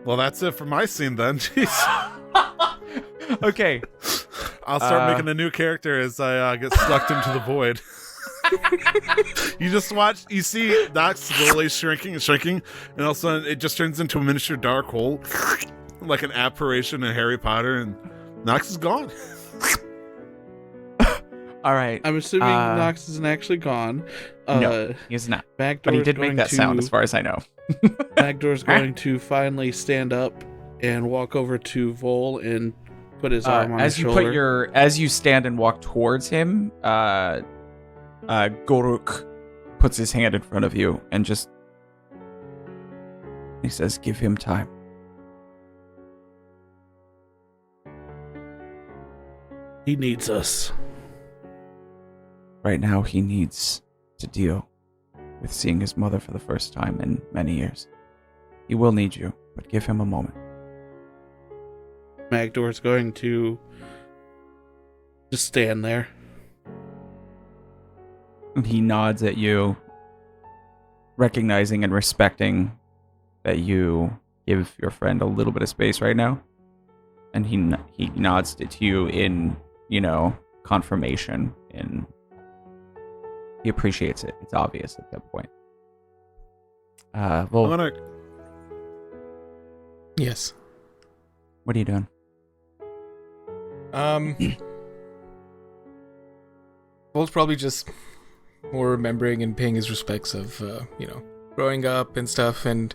Well, that's it for my scene then. Jeez. Okay. I'll start making a new character as I get sucked into the void. You see Nox slowly shrinking and shrinking, and all of a sudden it just turns into a miniature dark hole. like an apparition in Harry Potter, and Nox is gone. All right. I'm assuming Nox isn't actually gone. No, he's not. Magdohr's But he did make that sound, as far as I know. Magdohr's going to finally stand up and walk over to Vol and put his arm on his shoulder. As you stand and walk towards him, Goruk puts his hand in front of you and just... He says, give him time. He needs us. Right now, he needs to deal with seeing his mother for the first time in many years. He will need you, but give him a moment. Magdohr's going to just stand there. And he nods at you, recognizing and respecting that you give your friend a little bit of space right now. And he nods to you in, confirmation. He appreciates it. It's obvious at that point. Well, Yes. What are you doing? Vol's probably just more remembering and paying his respects of, growing up and stuff, and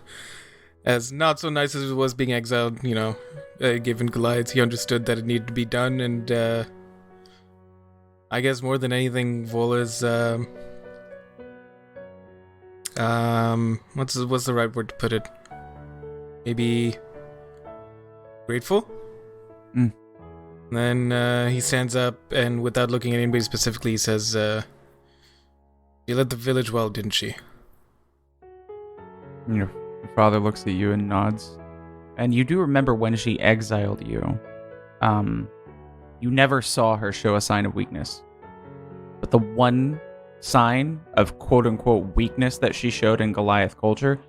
as not so nice as it was being exiled, given Goliath, he understood that it needed to be done, and, I guess more than anything, Vol is, what's the right word to put it? Maybe grateful? Mm. Then he stands up and without looking at anybody specifically, he says, "She led the village well, didn't she?" Your father looks at you and nods. And you do remember when she exiled you. You never saw her show a sign of weakness. But the one sign of quote-unquote weakness that she showed in Goliath culture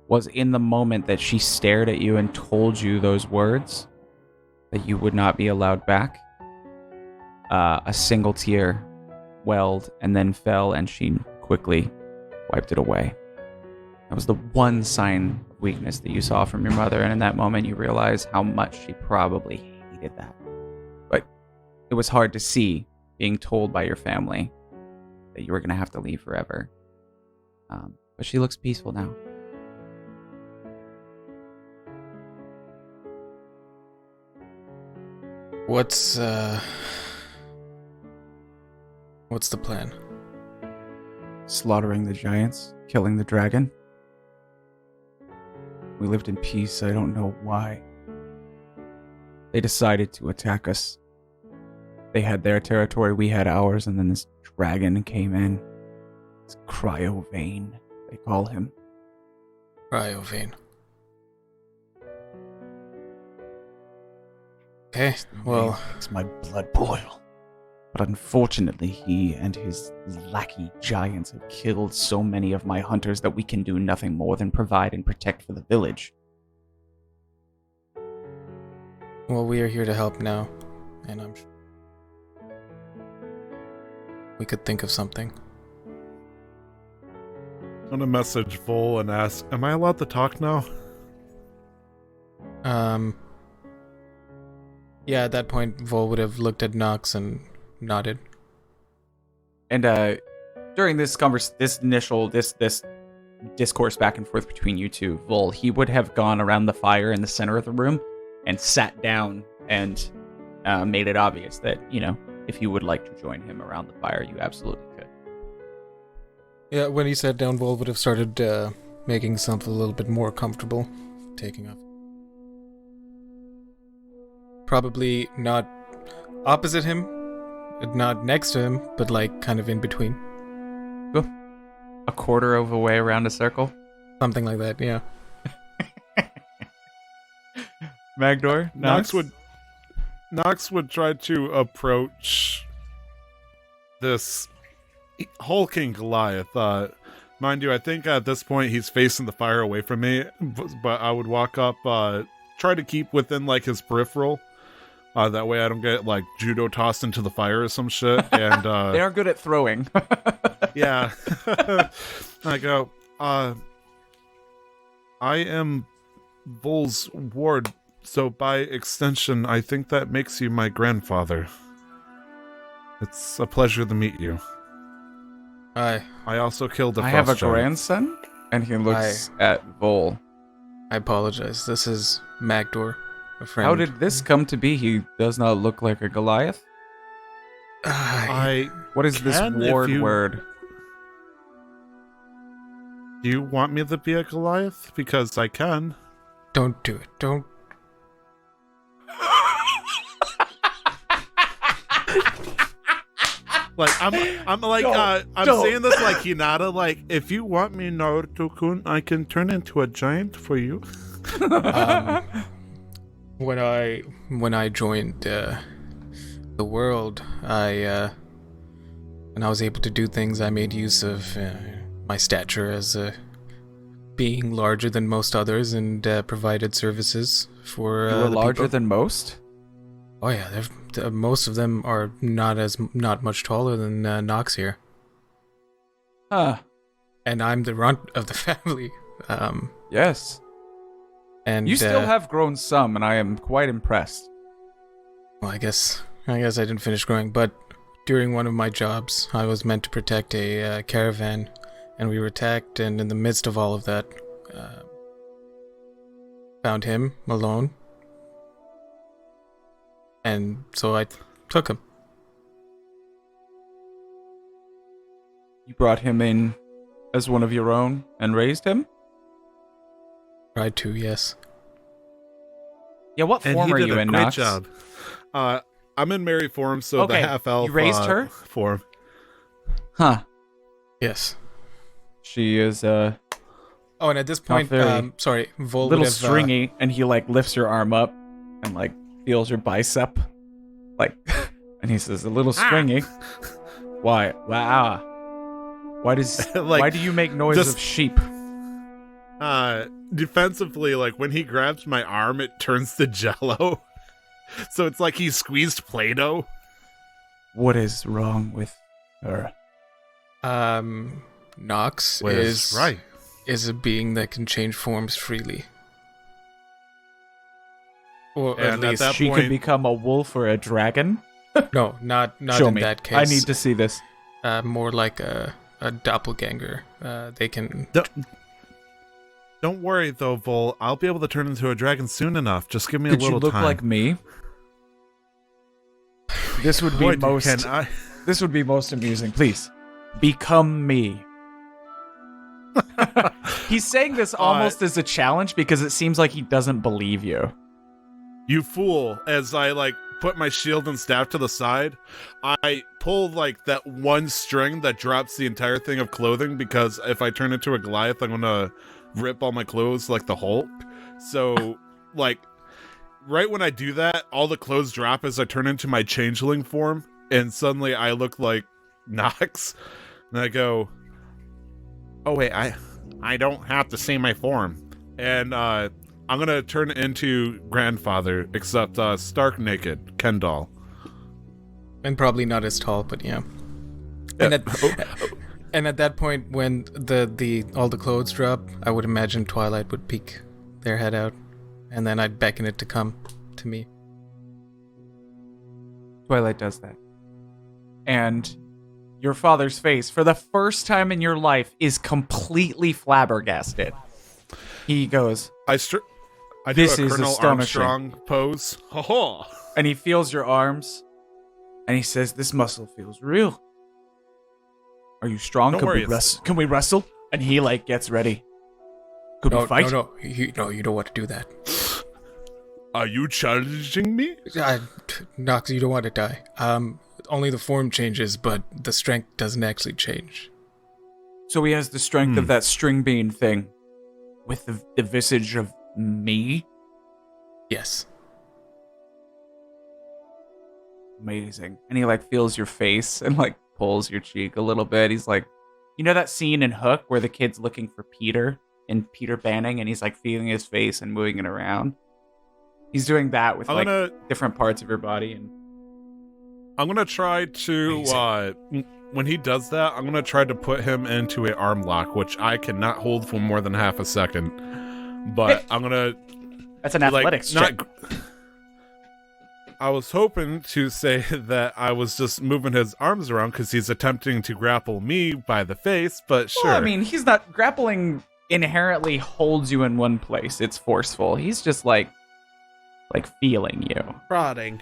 was in the moment that she stared at you and told you those words that you would not be allowed back. A single tear welled and then fell, and she quickly wiped it away. That was the one sign of weakness that you saw from your mother, and in that moment you realize how much she probably hated that. But it was hard to see being told by your family that you were going to have to leave forever. But she looks peaceful now. What's the plan? Slaughtering the giants, killing the dragon. We lived in peace, I don't know why. They decided to attack us. They had their territory, we had ours, and then this dragon came in. It's Cryovane, they call him. Cryovane. Okay, well... Makes my blood boil. But unfortunately, he and his lackey giants have killed so many of my hunters that we can do nothing more than provide and protect for the village. Well, we are here to help now, and I'm sure we could think of something. I'm gonna message Vol and ask, am I allowed to talk now? Yeah, at that point, Vol would have looked at Nox and nodded. And during this this discourse back and forth between you two, Vol, he would have gone around the fire in the center of the room and sat down and made it obvious that, if you would like to join him around the fire, you absolutely could. Yeah, when he sat down, Vol would have started making himself a little bit more comfortable, taking off. Probably not opposite him, not next to him, but kind of in between. Cool. A quarter of a way around a circle? Something like that, yeah. Magdohr? Nox would try to approach this hulking Goliath. Mind you, I think at this point he's facing the fire away from me, but I would walk up, try to keep within his peripheral. That way I don't get judo tossed into the fire or some shit. And they are good at throwing. Yeah. I go, I am Vol's ward, So by extension, I think that makes you my grandfather. It's a pleasure to meet you. I also killed a I frost have a giant. grandson, and he looks at Vol. apologize. This is Magdohr, a friend. How did this come to be? He does not look like a Goliath. What is this can if ward you- word? Do you want me to be a Goliath? Because I can. Don't do it. Don't. Like I'm saying this like Hinata. Like, if you want me, Naruto-kun, I can turn into a giant for you. When I joined the world, and I was able to do things. I made use of my stature as being larger than most others, and provided services for. You were the larger people. than most? Oh yeah, most of them are not much taller than Nox here, Huh. and I'm the runt of the family. Yes. And You still have grown some, and I am quite impressed. Well, I guess I didn't finish growing, but during one of my jobs, I was meant to protect a caravan, and we were attacked, and in the midst of all of that, found him alone, and so I took him. You brought him in as one of your own and raised him? Tried to, yes. Yeah, what And form he are did you a in, great Nox? job. I'm in Mary form, so Okay, the half elf. you raised her? Form. Huh. Yes. She is Oh, and at this point, very- sorry, Vol little would have, stringy, and he like lifts your arm up and like feels your bicep, like, and he says, "A little stringy." Why? Wow. Why does Like, why do you make noise just- of sheep? Defensively, like when he grabs my arm, it turns to jello. So it's like he squeezed Play-Doh. What is wrong with her? Nox What is right? is a being that can change forms freely. Or at And at least that She point- could become a wolf or a dragon. no, not Show in me. that case. I need to see this. More like a doppelganger. They can. Don't worry though, Vol. I'll be able to turn into a dragon soon enough. Just give me Could a you little look time. like me? This would be Boy, most. can I? This would be most amusing. Please, become me. He's saying this almost as a challenge because it seems like he doesn't believe you. You fool! As I like put my shield and staff to the side, I pull like that one string that drops the entire thing of clothing, because if I turn into a Goliath, I'm gonna rip all my clothes like the Hulk. So like right when I do that, all the clothes drop as I turn into my changeling form, and suddenly I look like Nox. And I go, "Oh wait, I don't have to say my form." And I'm gonna turn into grandfather, except stark naked, Ken doll. And probably not as tall, but yeah. And at that point, when the all the clothes drop, I would imagine Twilight would peek their head out, and then I'd beckon it to come to me. Twilight does that. And your father's face, for the first time in your life, is completely flabbergasted. He goes, I do This a is Colonel astonishing. Armstrong pose. Ha ha! and he feels your arms, and he says, "This muscle feels real. Are you strong? Don't Can worry, we it's- wrestle? Can we wrestle?" And he like gets ready. Could we fight? No, you don't want to do that. Are you challenging me? Nox, you don't want to die. Only the form changes, but the strength doesn't actually change. So he has the strength of that string bean thing, with the visage of me. Yes. Amazing. And he like feels your face and like pulls your cheek a little bit. He's like, you know that scene in Hook where the kid's looking for Peter and Peter Banning, and he's like feeling his face and moving it around. He's doing that with different parts of your body. And I'm gonna try to when he does that, I'm gonna try to put him into an arm lock, which I cannot hold for more than half a second. But I'm gonna That's an athletics check. I was hoping to say that I was just moving his arms around because he's attempting to grapple me by the face, but sure. Well, I mean, he's not grappling. Inherently holds you in one place. It's forceful. He's just like feeling you. Prodding.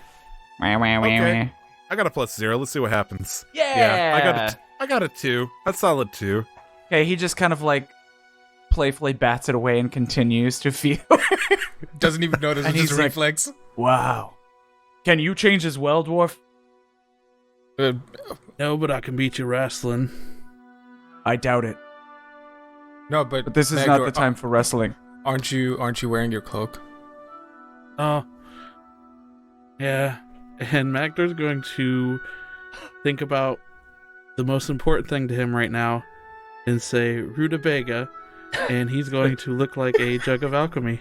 Okay. I got a +0. Let's see what happens. Yeah. I got a 2. That's solid 2. Okay, he just kind of like playfully bats it away and continues to feel. Doesn't even notice And it's he's his like, reflex. Wow. Can you change as well, Dwarf? No, but I can beat you wrestling. I doubt it. No, but But this is not the time for wrestling. Aren't you wearing your cloak? Oh. Yeah. And Magdohr's going to think about the most important thing to him right now and say rutabaga, and he's going to look like a jug of alchemy.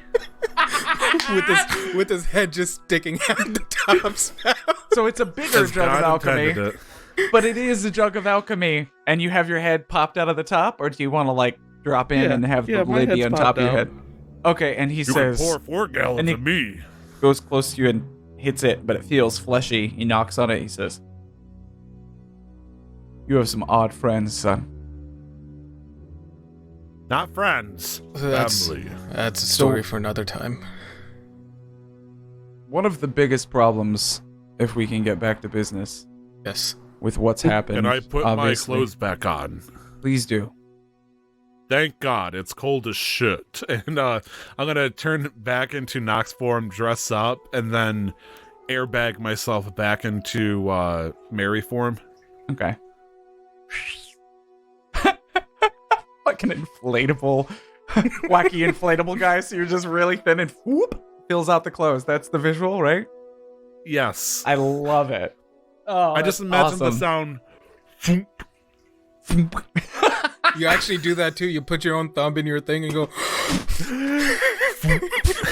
with his head just sticking out the top spout. So it's a bigger jug of alchemy, but it is a jug of alchemy, and you have your head popped out of the top, or do you want to like drop in and have the my lid be head's on top popped of your out. head? Okay, and he You says, can pour 4 gallons and he- of me. goes close to you and hits it, but it feels fleshy. He knocks on it. He says, "You have some odd friends, son." Not friends. That's Family. a story for another time. One of the biggest problems, if we can get back to business Yes. with what's happened, Can I put obviously, my clothes back on? Please do. Thank God, it's cold as shit. And I'm gonna turn back into Nox form, dress up, and then airbag myself back into Mary form. Okay. Like an inflatable, wacky inflatable guy, so you're just really thin and whoop, fills out the clothes. That's the visual, right? Yes. I love it. Oh, I just imagine the sound. You actually do that too. You put your own thumb in your thing and go.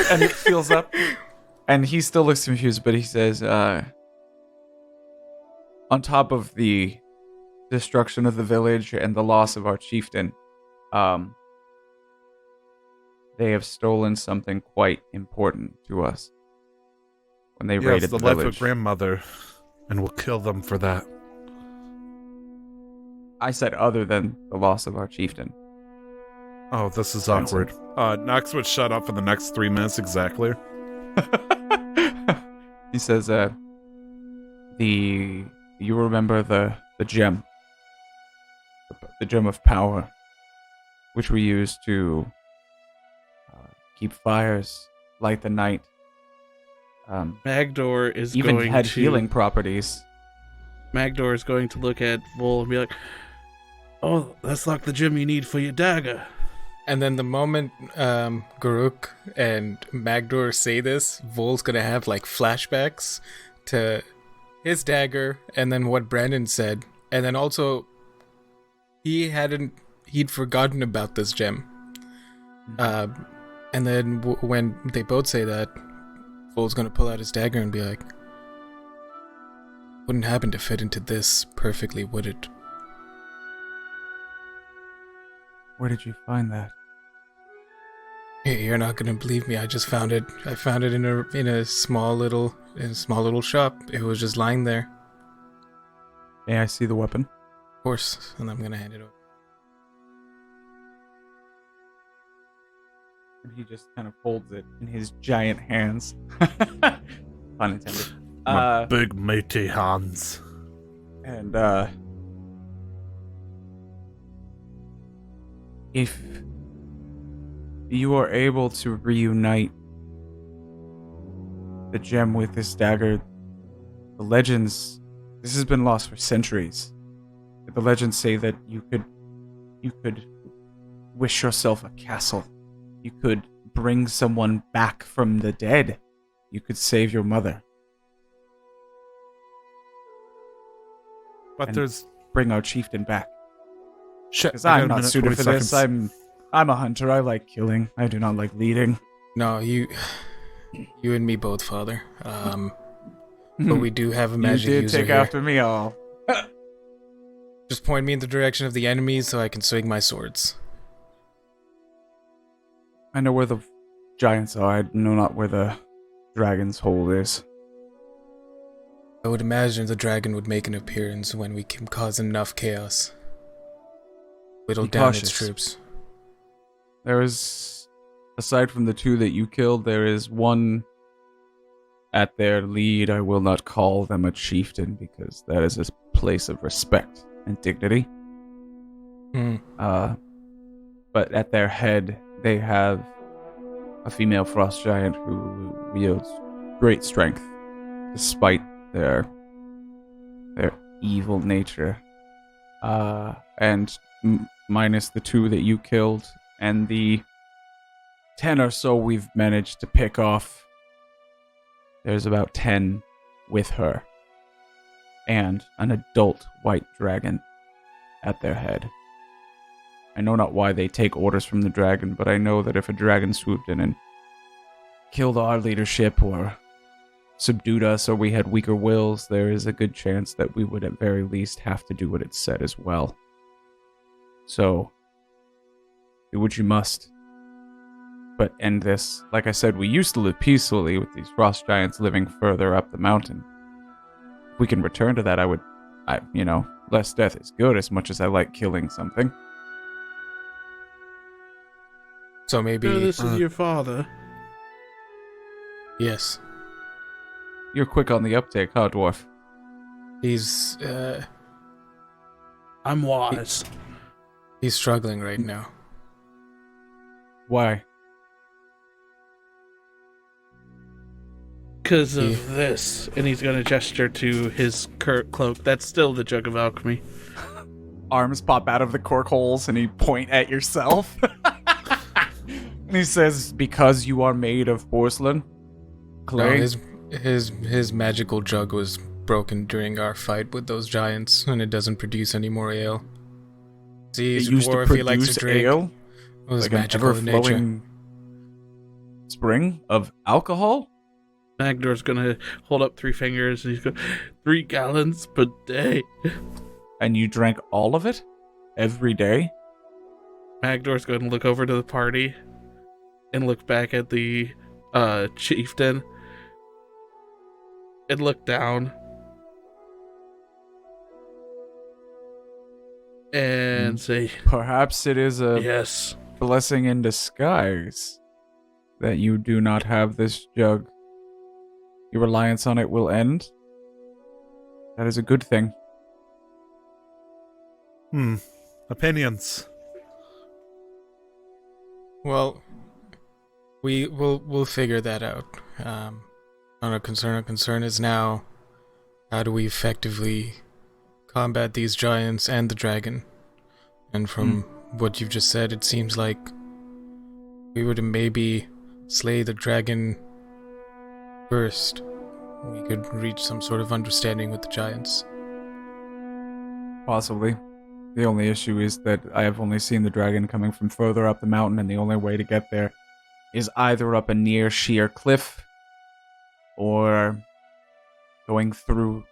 and it fills up. And he still looks confused, but he says, on top of the destruction of the village and the loss of our chieftain, they have stolen something quite important to us when they Yes, raided the the life village. of grandmother, and we'll kill them for that. I said other than the loss of our chieftain. Oh, this is awkward. Nox would shut up for the next 3 minutes exactly. He says, you remember the gem, the gem of power, which we use to keep fires, light the night. Magdohr is Even going had to healing properties. Magdohr is going to look at Vol and be like, "Oh, that's like the gem you need for your dagger." And then the moment Garuk and Magdohr say this, Vol's gonna have like flashbacks to his dagger and then what Brandon said. And then also he'd forgotten about this gem. And then when they both say that, Vol's gonna pull out his dagger and be like, "Wouldn't happen to fit into this perfectly, would it?" Where did you find that? Hey, you're not gonna believe me. I just found it. I found it in a small little shop. It was just lying there. May I see the weapon? Of course, and I'm gonna hand it over. And he just kind of holds it in his giant hands. Pun intended. My big matey hands. And if you are able to reunite the gem with this dagger, the legends, this has been lost for centuries. The legends say that you could wish yourself a castle. You could bring someone back from the dead. You could save your mother. But And there's bring our chieftain back. shit. Because I got I'm a not minute, suited 20 for this. seconds. I'm a hunter. I like killing. I do not like leading. No, you and me both, Father. But we do have a magic you did user take here. after me all. Just point me in the direction of the enemies so I can swing my swords. I know where the giants are. I know not where the dragon's hole is. I would imagine the dragon would make an appearance when we can cause enough chaos. Whittle down its troops. There is, aside from the 2 that you killed, there is one at their lead. I will not call them a chieftain because that is a place of respect and dignity. But at their head, they have a female frost giant who wields great strength, despite their evil nature. And minus the 2 that you killed, and the 10 or so we've managed to pick off, there's about 10 with her, and an adult white dragon at their head. I know not why they take orders from the dragon, but I know that if a dragon swooped in and killed our leadership or subdued us, or we had weaker wills, there is a good chance that we would at very least have to do what it said as well. So, do what you must. But end this. Like I said, we used to live peacefully with these frost giants living further up the mountain. If we can return to that, less death is good, as much as I like killing something. So maybe... So this is your father? Yes. You're quick on the uptake, huh, Dwarf? He's, I'm wise. He's struggling right now. Why? Because of this. And he's going to gesture to his cloak. That's still the jug of alchemy. Arms pop out of the cork holes and he point at yourself. And he says, because you are made of porcelain? Clay? No, his magical jug was broken during our fight with those giants, and it doesn't produce any more ale. See, he's it used dwarf, to he likes to produce drink. ale? It was Like magical an in nature. ever-flowing spring of alcohol? Magdohr's going to hold up 3 fingers, and he's going, 3 gallons per day. And you drank all of it? Every day? Magdohr's going to look over to the party and look back at the chieftain and look down and say, Perhaps it is a yes. blessing in disguise that you do not have this jug. Your reliance on it will end. That is a good thing. Opinions. Well, we'll figure that out. Not a concern. A concern is now, how do we effectively combat these giants and the dragon? And from what you've just said, it seems like we were to maybe slay the dragon first. We could reach some sort of understanding with the giants. Possibly. The only issue is that I have only seen the dragon coming from further up the mountain, and the only way to get there is either up a near sheer cliff or going through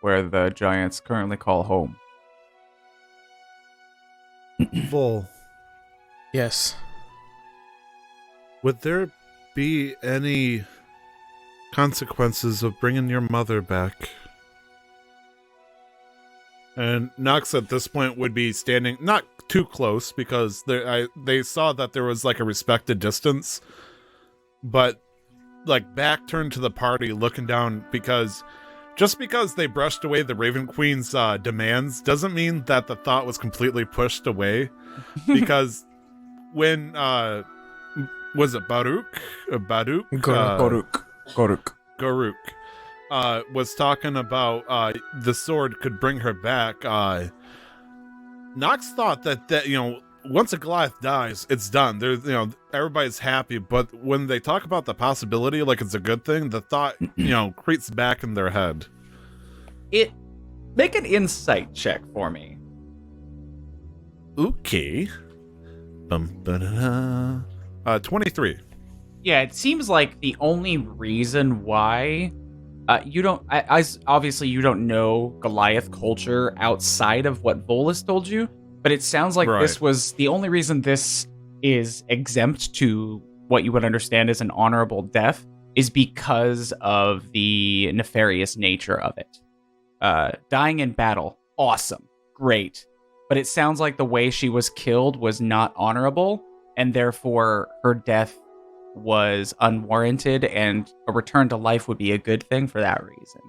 where the giants currently call home. Vol, Yes. would there be any consequences of bringing your mother back? And Nox at this point would be standing not too close because they saw that there was like a respected distance, but like back turned to the party looking down, because just because they brushed away the Raven Queen's demands doesn't mean that the thought was completely pushed away. Because when was it Baruk? Goruk was talking about the sword could bring her back. Nox thought that once a Goliath dies, it's done. There's everybody's happy, but when they talk about the possibility like it's a good thing, the thought creeps back in their head. Make an insight check for me. Okay. 23. Yeah, it seems like the only reason why you don't, obviously you don't know Goliath culture outside of what Volus told you, but it sounds like Right. this was the only reason this is exempt to what you would understand as an honorable death is because of the nefarious nature of it. Dying in battle, awesome, great. But it sounds like the way she was killed was not honorable, and therefore her death was unwarranted, and a return to life would be a good thing for that reason.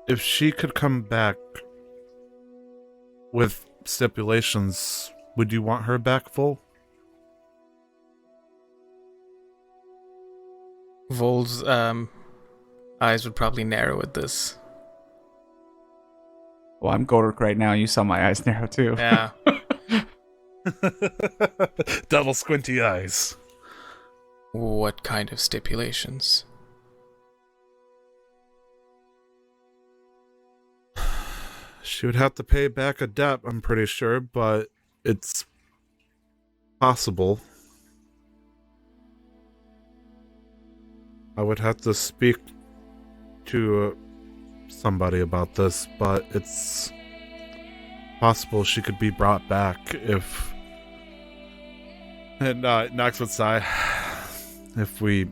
If she could come back with stipulations, would you want her back full? Vol's eyes would probably narrow at this. Well, I'm Godric right now. You saw my eyes narrow too. Yeah. Double squinty eyes. What kind of stipulations? She would have to pay back a debt, I'm pretty sure, but it's possible. I would have to speak to somebody about this, but it's possible she could be brought back if... And Nox would sigh. If we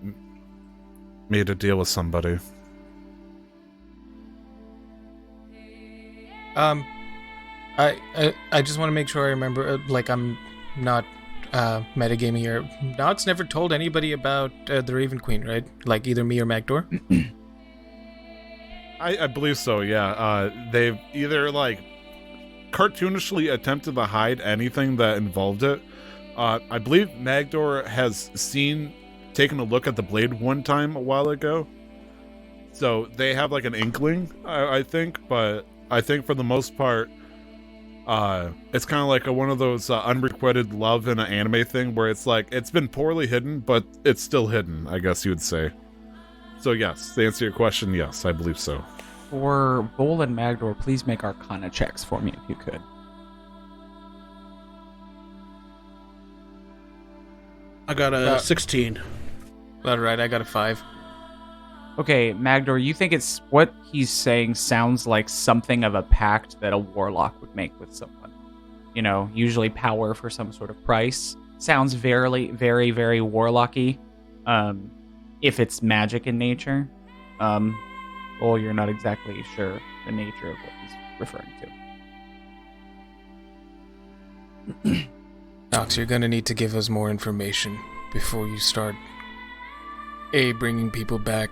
made a deal with somebody. I just want to make sure I remember, I'm not metagaming here. Nox never told anybody about the Raven Queen, right? Like either me or Magdohr? I believe so, yeah. They've either, cartoonishly attempted to hide anything that involved it. I believe Magdohr has taken a look at the blade one time a while ago. So they have, an inkling, I think, but I think for the most part, it's kind of like one of those unrequited love in an anime thing where it's it's been poorly hidden, but it's still hidden, I guess you would say. So yes, to answer your question, yes, I believe so. For Vol and Magdohr, please make Arcana checks for me if you could. I got a 16. All right, I got a 5. Okay, Magdohr, you think it's what he's saying sounds like something of a pact that a warlock would make with someone. You know, usually power for some sort of price. Sounds very, very, very warlocky. If it's magic in nature. Well, you're not exactly sure the nature of what he's referring to. Nox, you're gonna need to give us more information before you start bringing people back,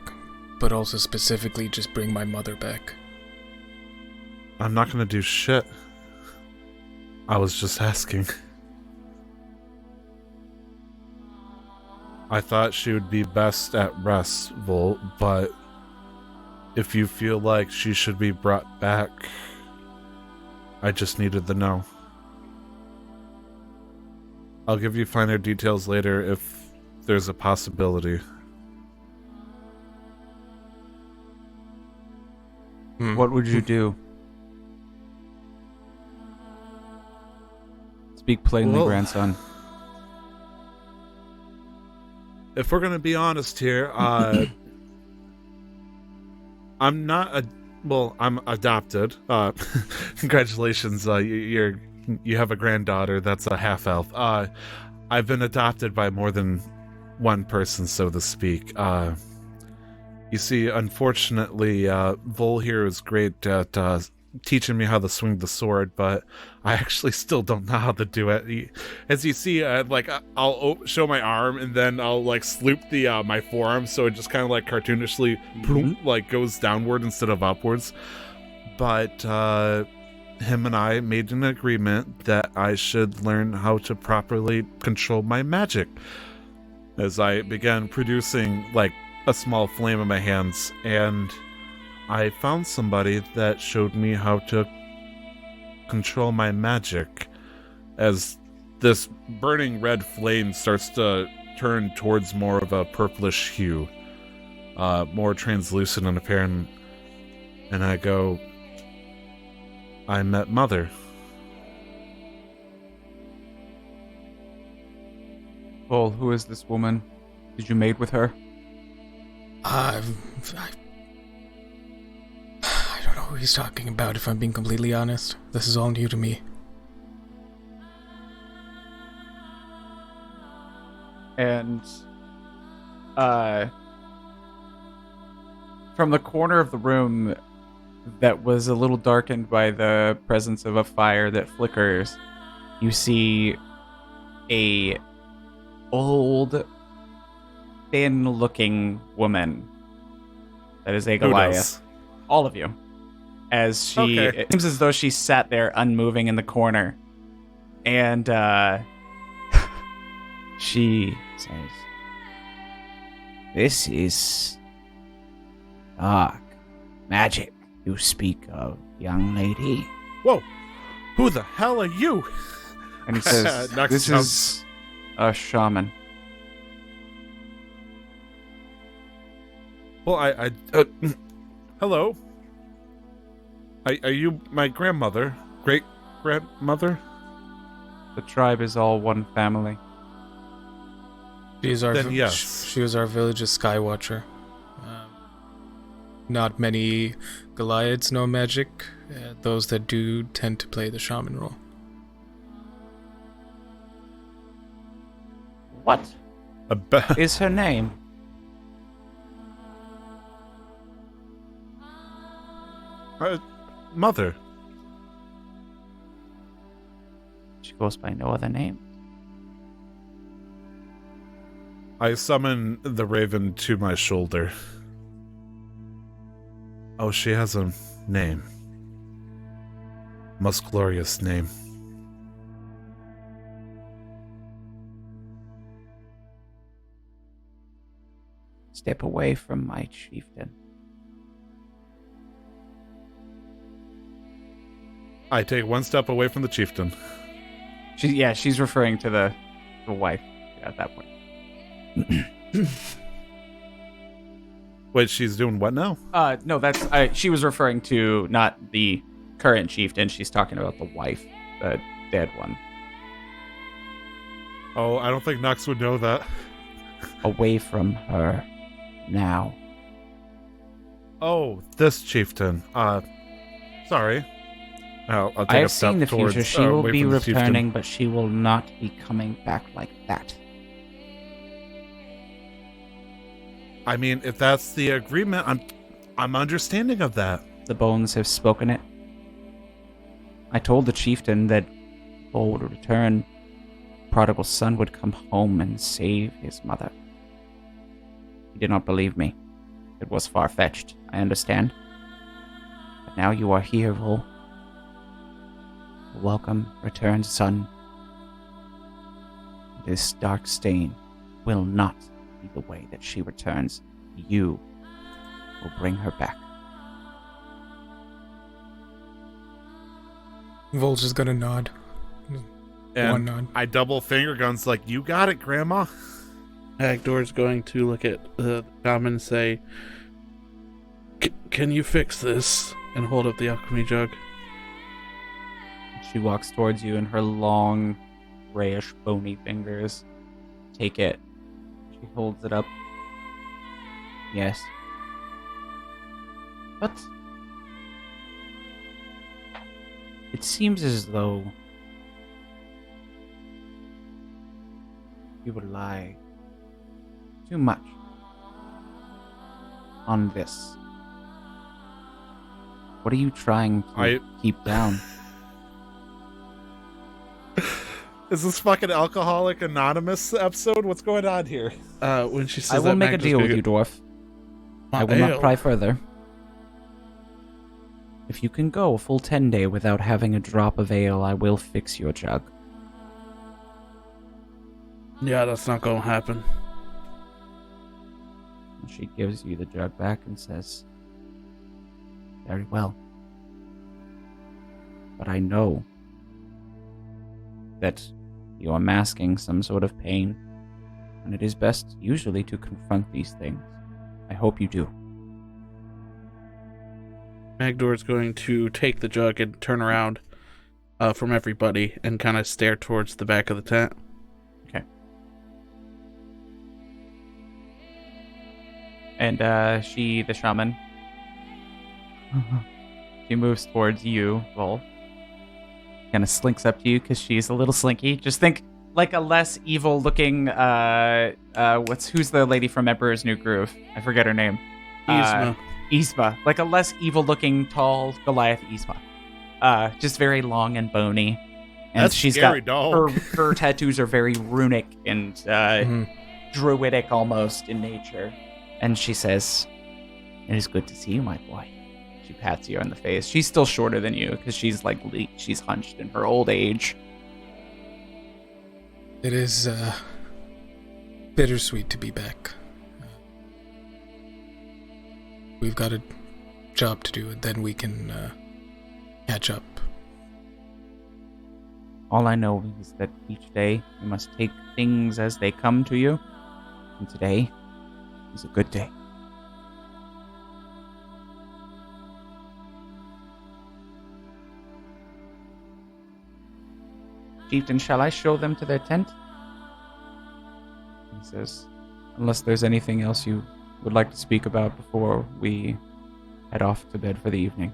but also specifically just bring my mother back. I'm not gonna do shit. I was just asking. I thought she would be best at rest, Vol, but if you feel like she should be brought back, I just needed to know. I'll give you finer details later if there's a possibility. What would you do? Speak plainly, grandson. If we're gonna be honest here, I'm not I'm adopted. Congratulations, you have a granddaughter that's a half elf. I've been adopted by more than one person, so to speak. You see, unfortunately, Vol here is great at teaching me how to swing the sword, but I actually still don't know how to do it. As you see, I'll show my arm, and then I'll sloop the my forearm, so it just kind of cartoonishly goes downward instead of upwards. But him and I made an agreement that I should learn how to properly control my magic. As I began producing a small flame in my hands, and I found somebody that showed me how to control my magic. As this burning red flame starts to turn towards more of a purplish hue, more translucent and apparent, and I go, I met Mother. Vol, who is this woman? Did you mate with her? I don't know who he's talking about, if I'm being completely honest. This is all new to me. And from the corner of the room that was a little darkened by the presence of a fire that flickers, you see a old, thin-looking woman that is a Goliath. All of you. As she, it seems as though she sat there unmoving in the corner. And she says, "This is dark magic you speak of, young lady." Whoa, who the hell are you? And he says, "This is a shaman." Well, hello. Are you my grandmother? Great grandmother? The tribe is all one family. She is our Then yes. She was our village's skywatcher. Not many Goliaths know magic. Those that do tend to play the shaman role. What is her name? Mother. She goes by no other name. I summon the raven to my shoulder. Oh, she has a name. Most glorious name. Step away from my chieftain. I take one step away from the chieftain. She's referring to the wife at that point. Wait, she's doing what now? No, she was referring to not the current chieftain. She's talking about the wife, the dead one. Oh, I don't think Nox would know that. Away from her now. Oh, this chieftain. Sorry. I'll take I have a step seen the towards, future. She will away be from the returning, chieftain. but she will not be coming back like that. I mean, if that's the agreement, I'm understanding of that. The bones have spoken it. I told the chieftain that Bull would return. Prodigal son would come home and save his mother. He did not believe me. It was far-fetched, I understand. But now you are here, Bull. Welcome, returned son. This dark stain will not be the way that she returns. You will bring her back. Vol's just gonna nod. And One nod. I double finger guns like, you got it, Grandma. Magdohr's going to look at the shaman and say, "Can you fix this?" and hold up the alchemy jug. She walks towards you, and her long, grayish, bony fingers take it. She holds it up. Yes. But it seems as though you rely too much on this. What are you trying to keep down? Is this fucking Alcoholic Anonymous episode? What's going on here? When she says I will that, make a Magdohr's deal gonna with you, go, Dwarf. I will not pry further. If you can go a full 10 day without having a drop of ale, I will fix your jug. Yeah, that's not gonna happen. She gives you the jug back and says, "Very well. But I know that you are masking some sort of pain, and it is best usually to confront these things. I hope you do." Magdohr's going to take the jug and turn around from everybody and kind of stare towards the back of the tent. Okay. And the shaman, she moves towards you, Vol. Kind of slinks up to you because she's a little slinky. Just think like a less evil looking who's the lady from Emperor's New Groove? I forget her name. Yzma. Like a less evil looking tall Goliath Yzma. Just very long and bony. And That's she's scary, got dog. her tattoos are very runic and druidic almost in nature. And she says, "It is good to see you, my boy." She pats you on the face. She's still shorter than you because she's like she's hunched in her old age. It is bittersweet to be back. We've got a job to do, and then we can catch up. All I know is that each day you must take things as they come to you. And today is a good day. Chieftain, shall I show them to their tent? He says, unless there's anything else you would like to speak about before we head off to bed for the evening.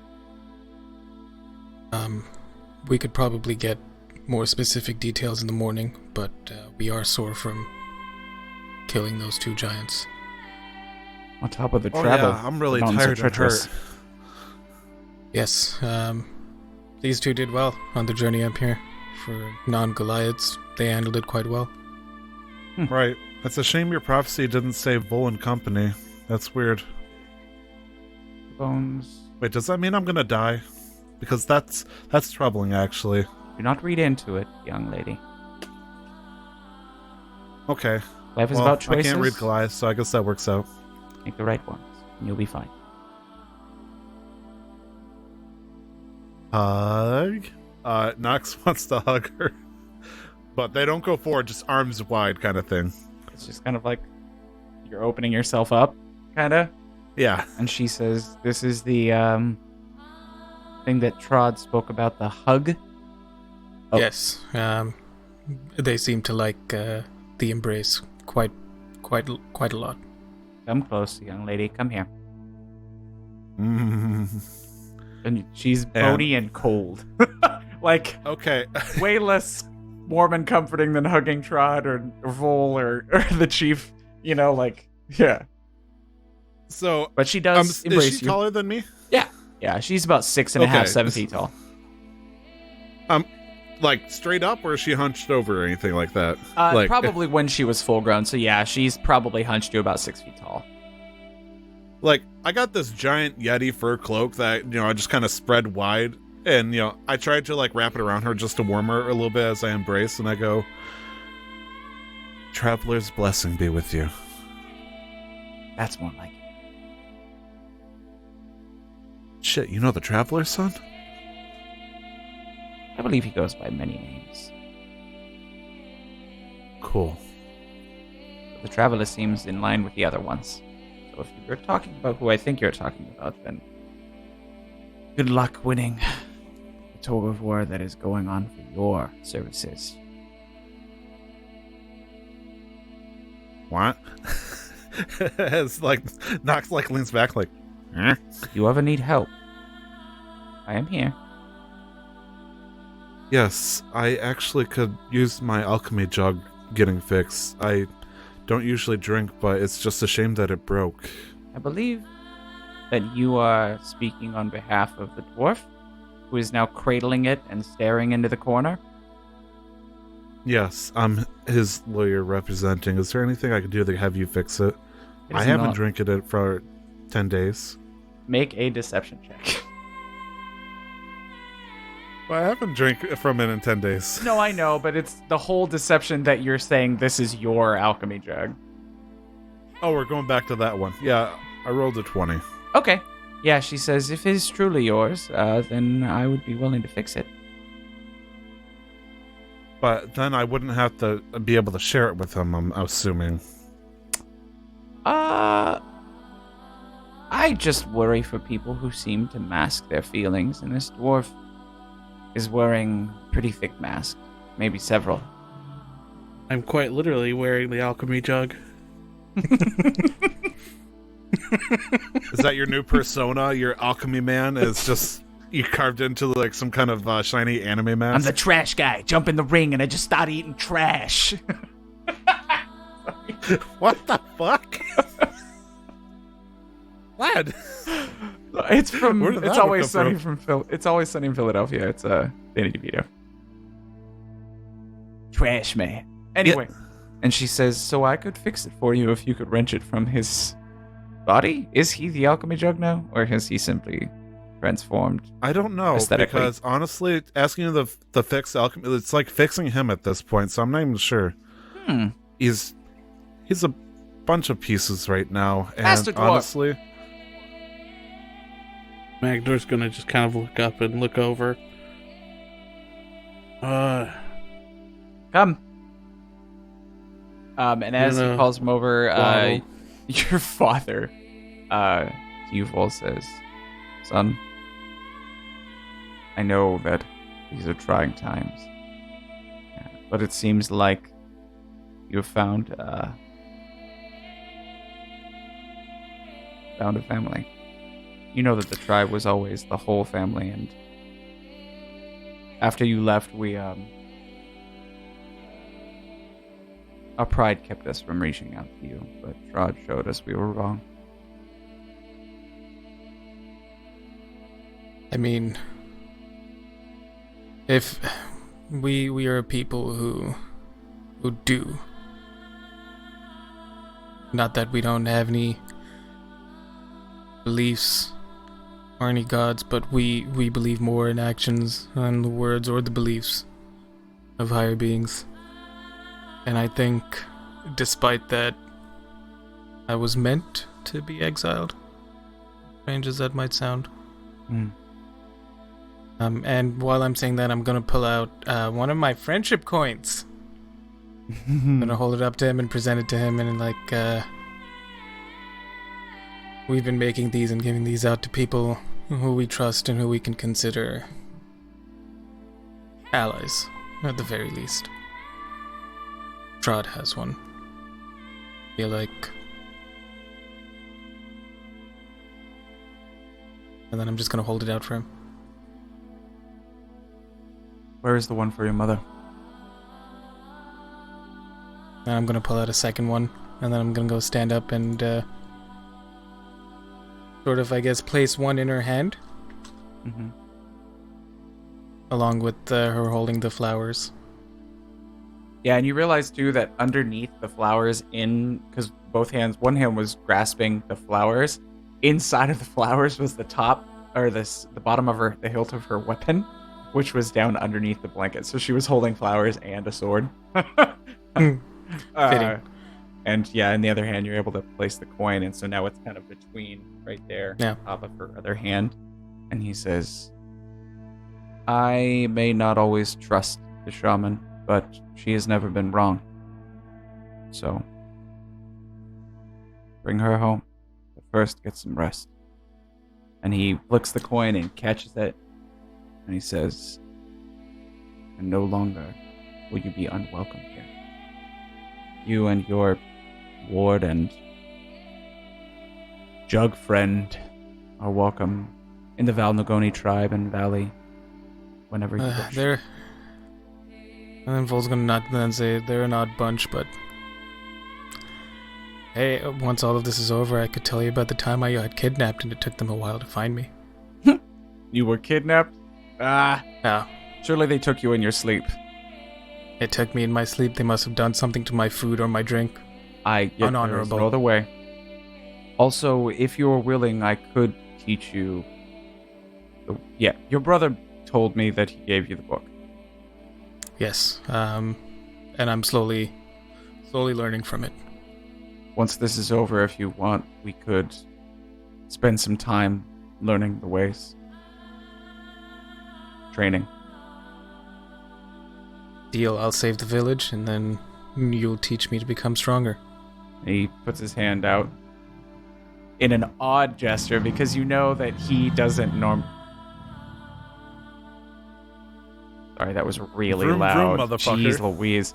We could probably get more specific details in the morning, but we are sore from killing those two giants. On top of the travel. Yeah, I'm really mountains are tired and treacherous. hurt. Yes, these two did well on the journey up here. For non-Goliaths, they handled it quite well. Right. It's a shame your prophecy didn't save Bull and company. That's weird. Bones. Wait, does that mean I'm gonna die? Because that's troubling, actually. Do not read into it, young lady. Okay. Life is Well, about choices. I can't read Goliath, so I guess that works out. Make the right ones, and you'll be fine. Hug? Nox wants to hug her. But they don't go forward, just arms wide kind of thing. It's just kind of like you're opening yourself up, kind of. Yeah. And she says, this is the thing that Trod spoke about, the hug. Oh. Yes, they seem to like the embrace quite a lot. Come close, young lady. Come here. Mm. And she's bony and cold. Like, Okay. way less warm and comforting than hugging Trod or Vol or the chief. You know, like, yeah. So, But she does embrace is she you. taller than me? Yeah, she's about 6.5, Okay. 7 feet tall. Like, straight up, or is she hunched over or anything like that? Probably when she was full grown. So yeah, she's probably hunched to about 6 feet tall. Like, I got this giant Yeti fur cloak that, I just kind of spread wide. And, I tried to, like, wrap it around her just to warm her a little bit as I embrace. And I go, "Traveler's blessing be with you." That's more like it. Shit, you know the Traveler's son? I believe he goes by many names. Cool. But the Traveler seems in line with the other ones. So if you're talking about who I think you're talking about, then good luck winning the tug of war that is going on for your services. What? As, like, Nox, like, leans back, like, eh? If you ever need help, I am here. Yes, I actually could use my alchemy jug getting fixed. I don't usually drink, but it's just a shame that it broke. I believe that you are speaking on behalf of the dwarf, who is now cradling it and staring into the corner. Yes, I'm his lawyer representing. Is there anything I can do to have you fix it? It I is haven't not- drank it for 10 days. Make a deception check. Well, I haven't drank from it in 10 days. No, I know, but it's the whole deception that you're saying this is your alchemy jug. Oh, we're going back to that one. Yeah, I rolled a 20. Okay. Yeah, she says, if it is truly yours, then I would be willing to fix it. But then I wouldn't have to be able to share it with him, I'm assuming. I just worry for people who seem to mask their feelings, and this dwarf is wearing a pretty thick mask. Maybe several. I'm quite literally wearing the alchemy jug. Is that your new persona? Your alchemy man is just, You carved into like some kind of shiny anime mask. I'm the trash guy. Jump in the ring and I just start eating trash. What the fuck? Lad. It's from. Where did that It's one always come sunny from? from It's always sunny in Philadelphia. It's Danny DeVito. Trash man. Anyway, and she says, "So I could fix it for you if you could wrench it from his body. Is he the alchemy jug now, or has he simply transformed?" I don't know, Aesthetically. because honestly, asking you to fix alchemy, it's like fixing him at this point, so I'm not even sure. He's a bunch of pieces right now, and Master Dwarf. honestly, Magdohr's gonna just kind of look up and look over. Come. And as he Gonna calls him over, waddle. your father, Yuval says, "Son, I know that these are trying times, but it seems like you've found a family. You know that the tribe was always the whole family, and after you left, our pride kept us from reaching out to you, but Trod showed us we were wrong." I mean, if we are a people who do. Not that we don't have any beliefs or any gods, but we believe more in actions than the words or the beliefs of higher beings. And I think, despite that, I was meant to be exiled. Strange as that might sound. And while I'm saying that, I'm gonna pull out one of my friendship coins. I'm gonna hold it up to him and present it to him, and we've been making these and giving these out to people who we trust and who we can consider allies, at the very least. Trod has one. Feel like. And then I'm just gonna hold it out for him. Where is the one for your mother? And I'm gonna pull out a second one, and then I'm gonna go stand up and sort of, I guess, place one in her hand, along with her holding the flowers. Yeah, and you realize too that underneath the flowers, because one hand was grasping the flowers, inside of the flowers was the top, or the bottom of the hilt of her weapon, which was down underneath the blanket. So she was holding flowers and a sword. Fitting. And yeah, in the other hand, you're able to place the coin, and so now it's kind of between right there, Yeah. top of her other hand. And he says, "I may not always trust the shaman, but she has never been wrong. So, bring her home, but first get some rest." And he flicks the coin and catches it, and he says, "And no longer will you be unwelcome here. You and your ward and jug friend are welcome in the Valnogoni tribe and valley whenever you wish." They're... And then Vol's gonna nod and then say, they're an odd bunch, but... Hey, once all of this is over, I could tell you about the time I got kidnapped and it took them a while to find me. You were kidnapped? Now, Surely they took you in your sleep. it took me in my sleep. They must have done something to my food or my drink. I get Unhonorable. there is no other way. Also, if you're willing, I could teach you... your brother told me that he gave you the book. Yes, and I'm slowly learning from it. Once this is over, if you want, we could spend some time learning the ways. Training. Deal, I'll save the village, and then you'll teach me to become stronger. He puts his hand out in an odd gesture, because you know that he doesn't Sorry, that was really Vroom, loud. vroom, motherfucker. Jeez Louise.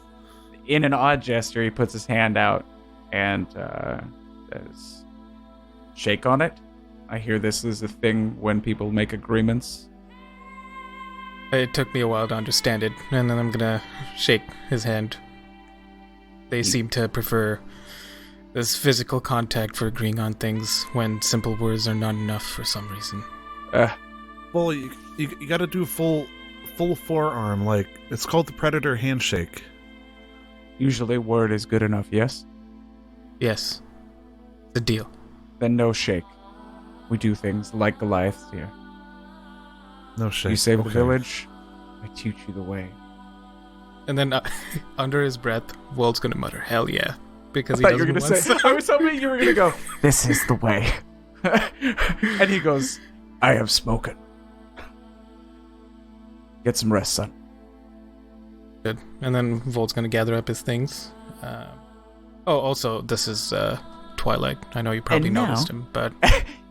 In an odd gesture, he puts his hand out and says, "Shake on it. I hear this is a thing when people make agreements It took me a while to understand it, and then I'm gonna shake his hand. They seem to prefer this physical contact for agreeing on things when simple words are not enough for some reason. Well, you gotta do full forearm, like, it's called the Predator handshake. Usually word is good enough, yes? Yes. The deal. Then no shake. We do things like Goliath here. No shake. You save the Okay. village, I teach you the way. And then under his breath, Walt's gonna mutter, "Hell yeah," because he I thought you were doesn't gonna want say. I was hoping you were gonna go. This is the way. And he goes, I have spoken. Get some rest, son. Good. And then Volt's gonna gather up his things. Also, this is Twilight. I know you probably And now- noticed him, but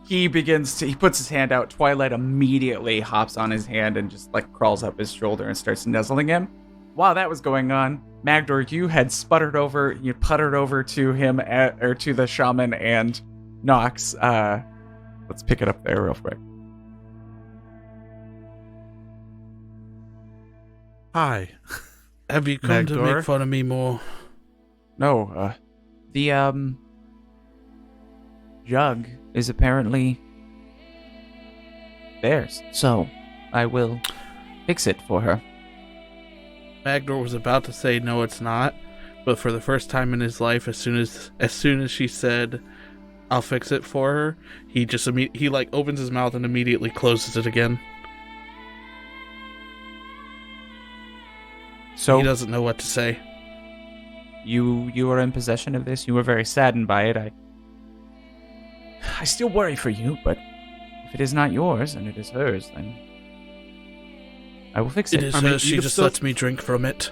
He puts his hand out. Twilight immediately hops on his hand and just like crawls up his shoulder and starts nuzzling him. While that was going on, Magdohr, you had puttered over to him or to the shaman and Nox. Let's pick it up there real quick. Hi. Have you come to Magdohr? make fun of me more? No, the jug is apparently theirs, so I will fix it for her. Magdohr was about to say no, it's not, but for the first time in his life, as soon as she said, "I'll fix it for her," he just he like opens his mouth and immediately closes it again. So He doesn't know what to say. you are in possession of this. You were very saddened by it. I still worry for you, but if it is not yours and it is hers, then I will fix it. It is I mean, hers. She you just still- lets me drink from it.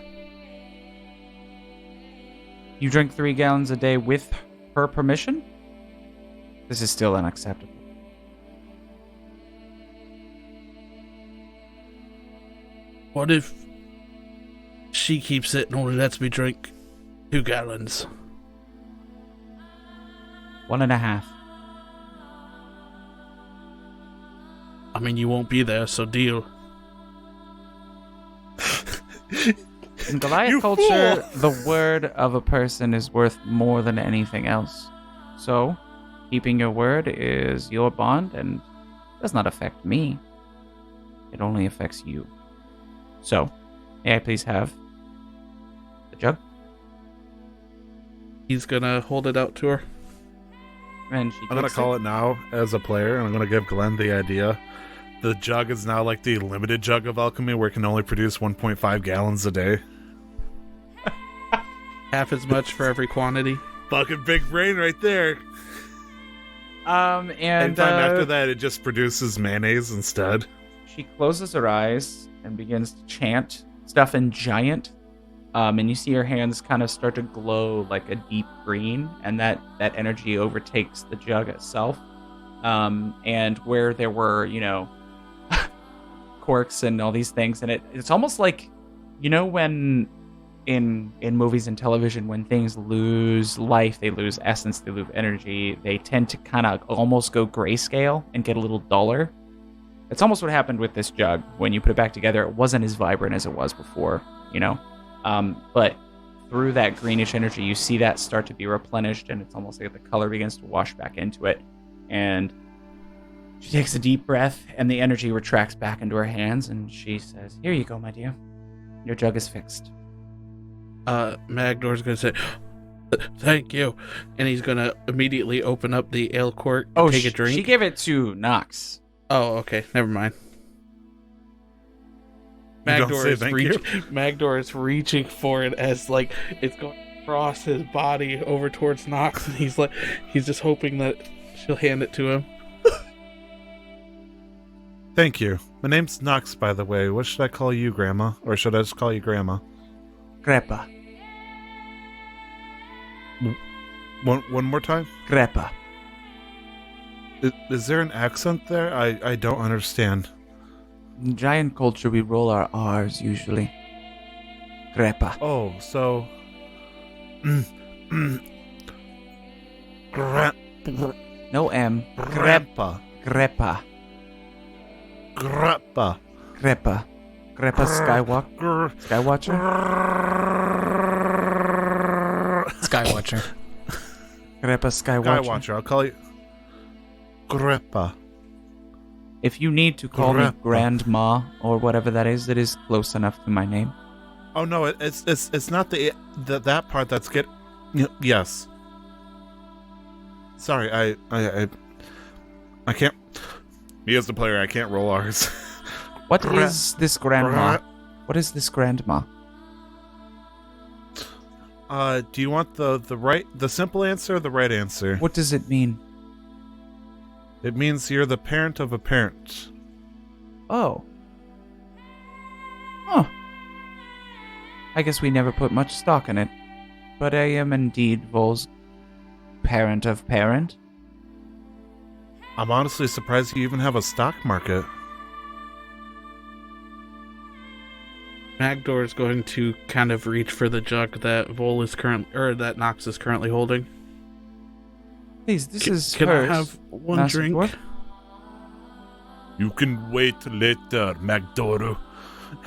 You drink 3 gallons a day with her permission? This is still unacceptable. What if she keeps it and only lets me drink 2 gallons? 1.5. I mean, you won't be there, so deal. In Goliath You culture, fool! the word of a person is worth more than anything else. So, keeping your word is your bond and does not affect me. It only affects you. So, may I please have the jug? He's gonna hold it out to her. And she I'm gonna takes call it now as a player, and I'm gonna give Glenn the idea. The jug is now like the limited jug of alchemy, where it can only produce 1.5 gallons a day. Half as much for every quantity. Fucking big brain right there. And Anytime after that, it just produces mayonnaise instead. she closes her eyes and begins to chant stuff in giant. And you see her hands kind of start to glow like a deep green, and that energy overtakes the jug itself. And where there were, quirks and all these things, and it's almost like, when in movies and television, when things lose life, they lose essence, they lose energy, they tend to kind of almost go grayscale and get a little duller. It's almost what happened with this jug. When you put it back together, it wasn't as vibrant as it was before, but through that greenish energy, you see that start to be replenished, and it's almost like the color begins to wash back into it. And she takes a deep breath, and the energy retracts back into her hands, and she says, "Here you go, my dear. Your jug is fixed." Magdohr's gonna say, "Thank you," and he's gonna immediately open up the ale quart and Oh, take a drink. she gave it to Nox. Oh, okay, never mind. You don't say thank you? Magdohr is reaching for it as like it's going across his body over towards Nox, and he's just hoping that she'll hand it to him. Thank you. My name's Nox, by the way. What should I call you, Grandma? Or should I just call you Grandma? Crepa. One more time? Crepa. Is there an accent there? I don't understand. In giant culture, we roll our R's usually. Crepa. Oh, so... No M. Grandpa. Crepa. Grappa. Crepa. Grandpa Skywatcher? Skywatcher. Grandpa Skywatcher. Skywatcher. I'll call you Grandpa. If you need to call me Grandpa. Grandma or whatever that is close enough to my name. Oh no, it's not that part that's yes. Sorry, I can't. Me as the player, I can't roll R's. What is this grandma? What is this grandma? Do you want the simple answer or the right answer? What does it mean? It means you're the parent of a parent. Oh. Huh. I guess we never put much stock in it. But I am indeed Vol's parent of parent. I'm honestly surprised you even have a stock market. Magdohr is going to kind of reach for the jug that that Nox is currently holding. Please, this is Can hers. I have one Master drink? Dwarf? You can wait later, Magdohr.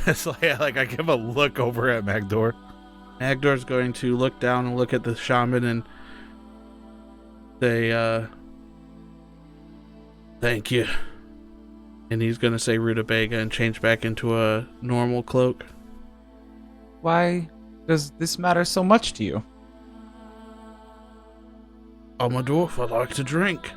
It's like I give a look over at Magdohr. Magdohr's going to look down and look at the shaman and say, thank you. And he's going to say rutabaga and change back into a normal cloak. Why does this matter so much to you? I'm a dwarf. I like to drink.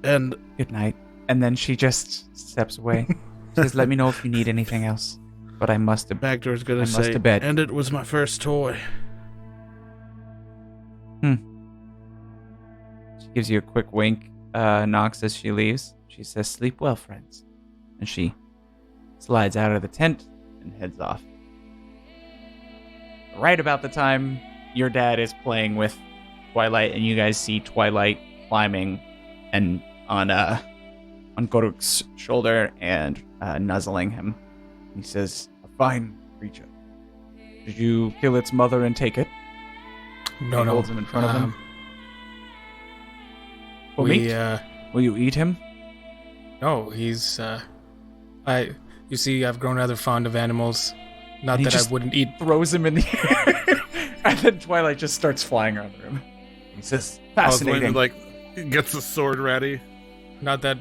And Good night. And then she just steps away. She says, let me know if you need anything else. But I must have... Magdohr's going I to must say, to bed. and it was my first toy. She gives you a quick wink, Nox, as she leaves. She says, sleep well, friends. And she slides out of the tent and heads off. Right about the time your dad is playing with Twilight, and you guys see Twilight climbing and on Goruk's shoulder and nuzzling him. He says, a fine creature. Did you kill its mother and take it? No, He no. holds him in front of him. For we, meat? Will you eat him? no, he's, you see, I've grown rather fond of animals. Not And he that I just wouldn't eat. Throws him in the air. And then Twilight just starts flying around the room. He says, I was waiting, fascinating. gets the sword ready. Not that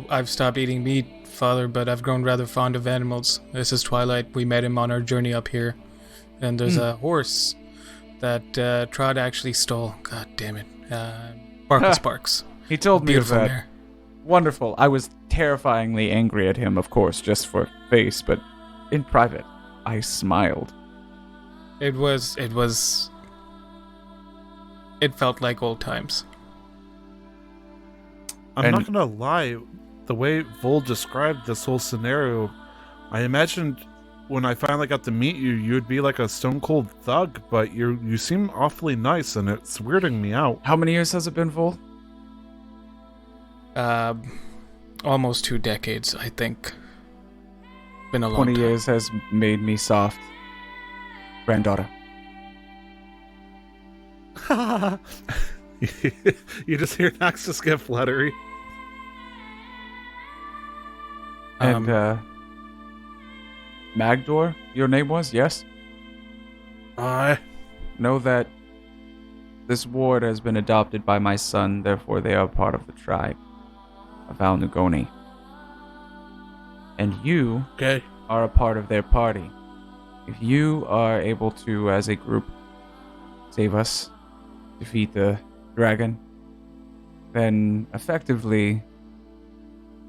I've stopped eating meat, Father, but I've grown rather fond of animals. This is Twilight. We met him on our journey up here. And there's a horse that Trod actually stole. God damn it. Sparkle Sparks. He told me of Beautiful that. mare. Wonderful. I was terrifyingly angry at him, of course, just for face, but in private, I smiled. It felt like old times. I'm And- not gonna lie, the way Vol described this whole scenario, I imagined when I finally got to meet you, you'd be like a stone cold thug, but you seem awfully nice, and it's weirding me out. How many years has it been, Vol? Almost 2 decades, I think. Been a long 20 time. years has made me soft. Granddaughter. You just hear Nox just get fluttery. And, Magdohr, your name was, yes? Aye. Know that this ward has been adopted by my son, therefore they are part of the tribe of Al-Nugoni. And you Okay. are a part of their party. If you are able to, as a group, save us, defeat the dragon, then effectively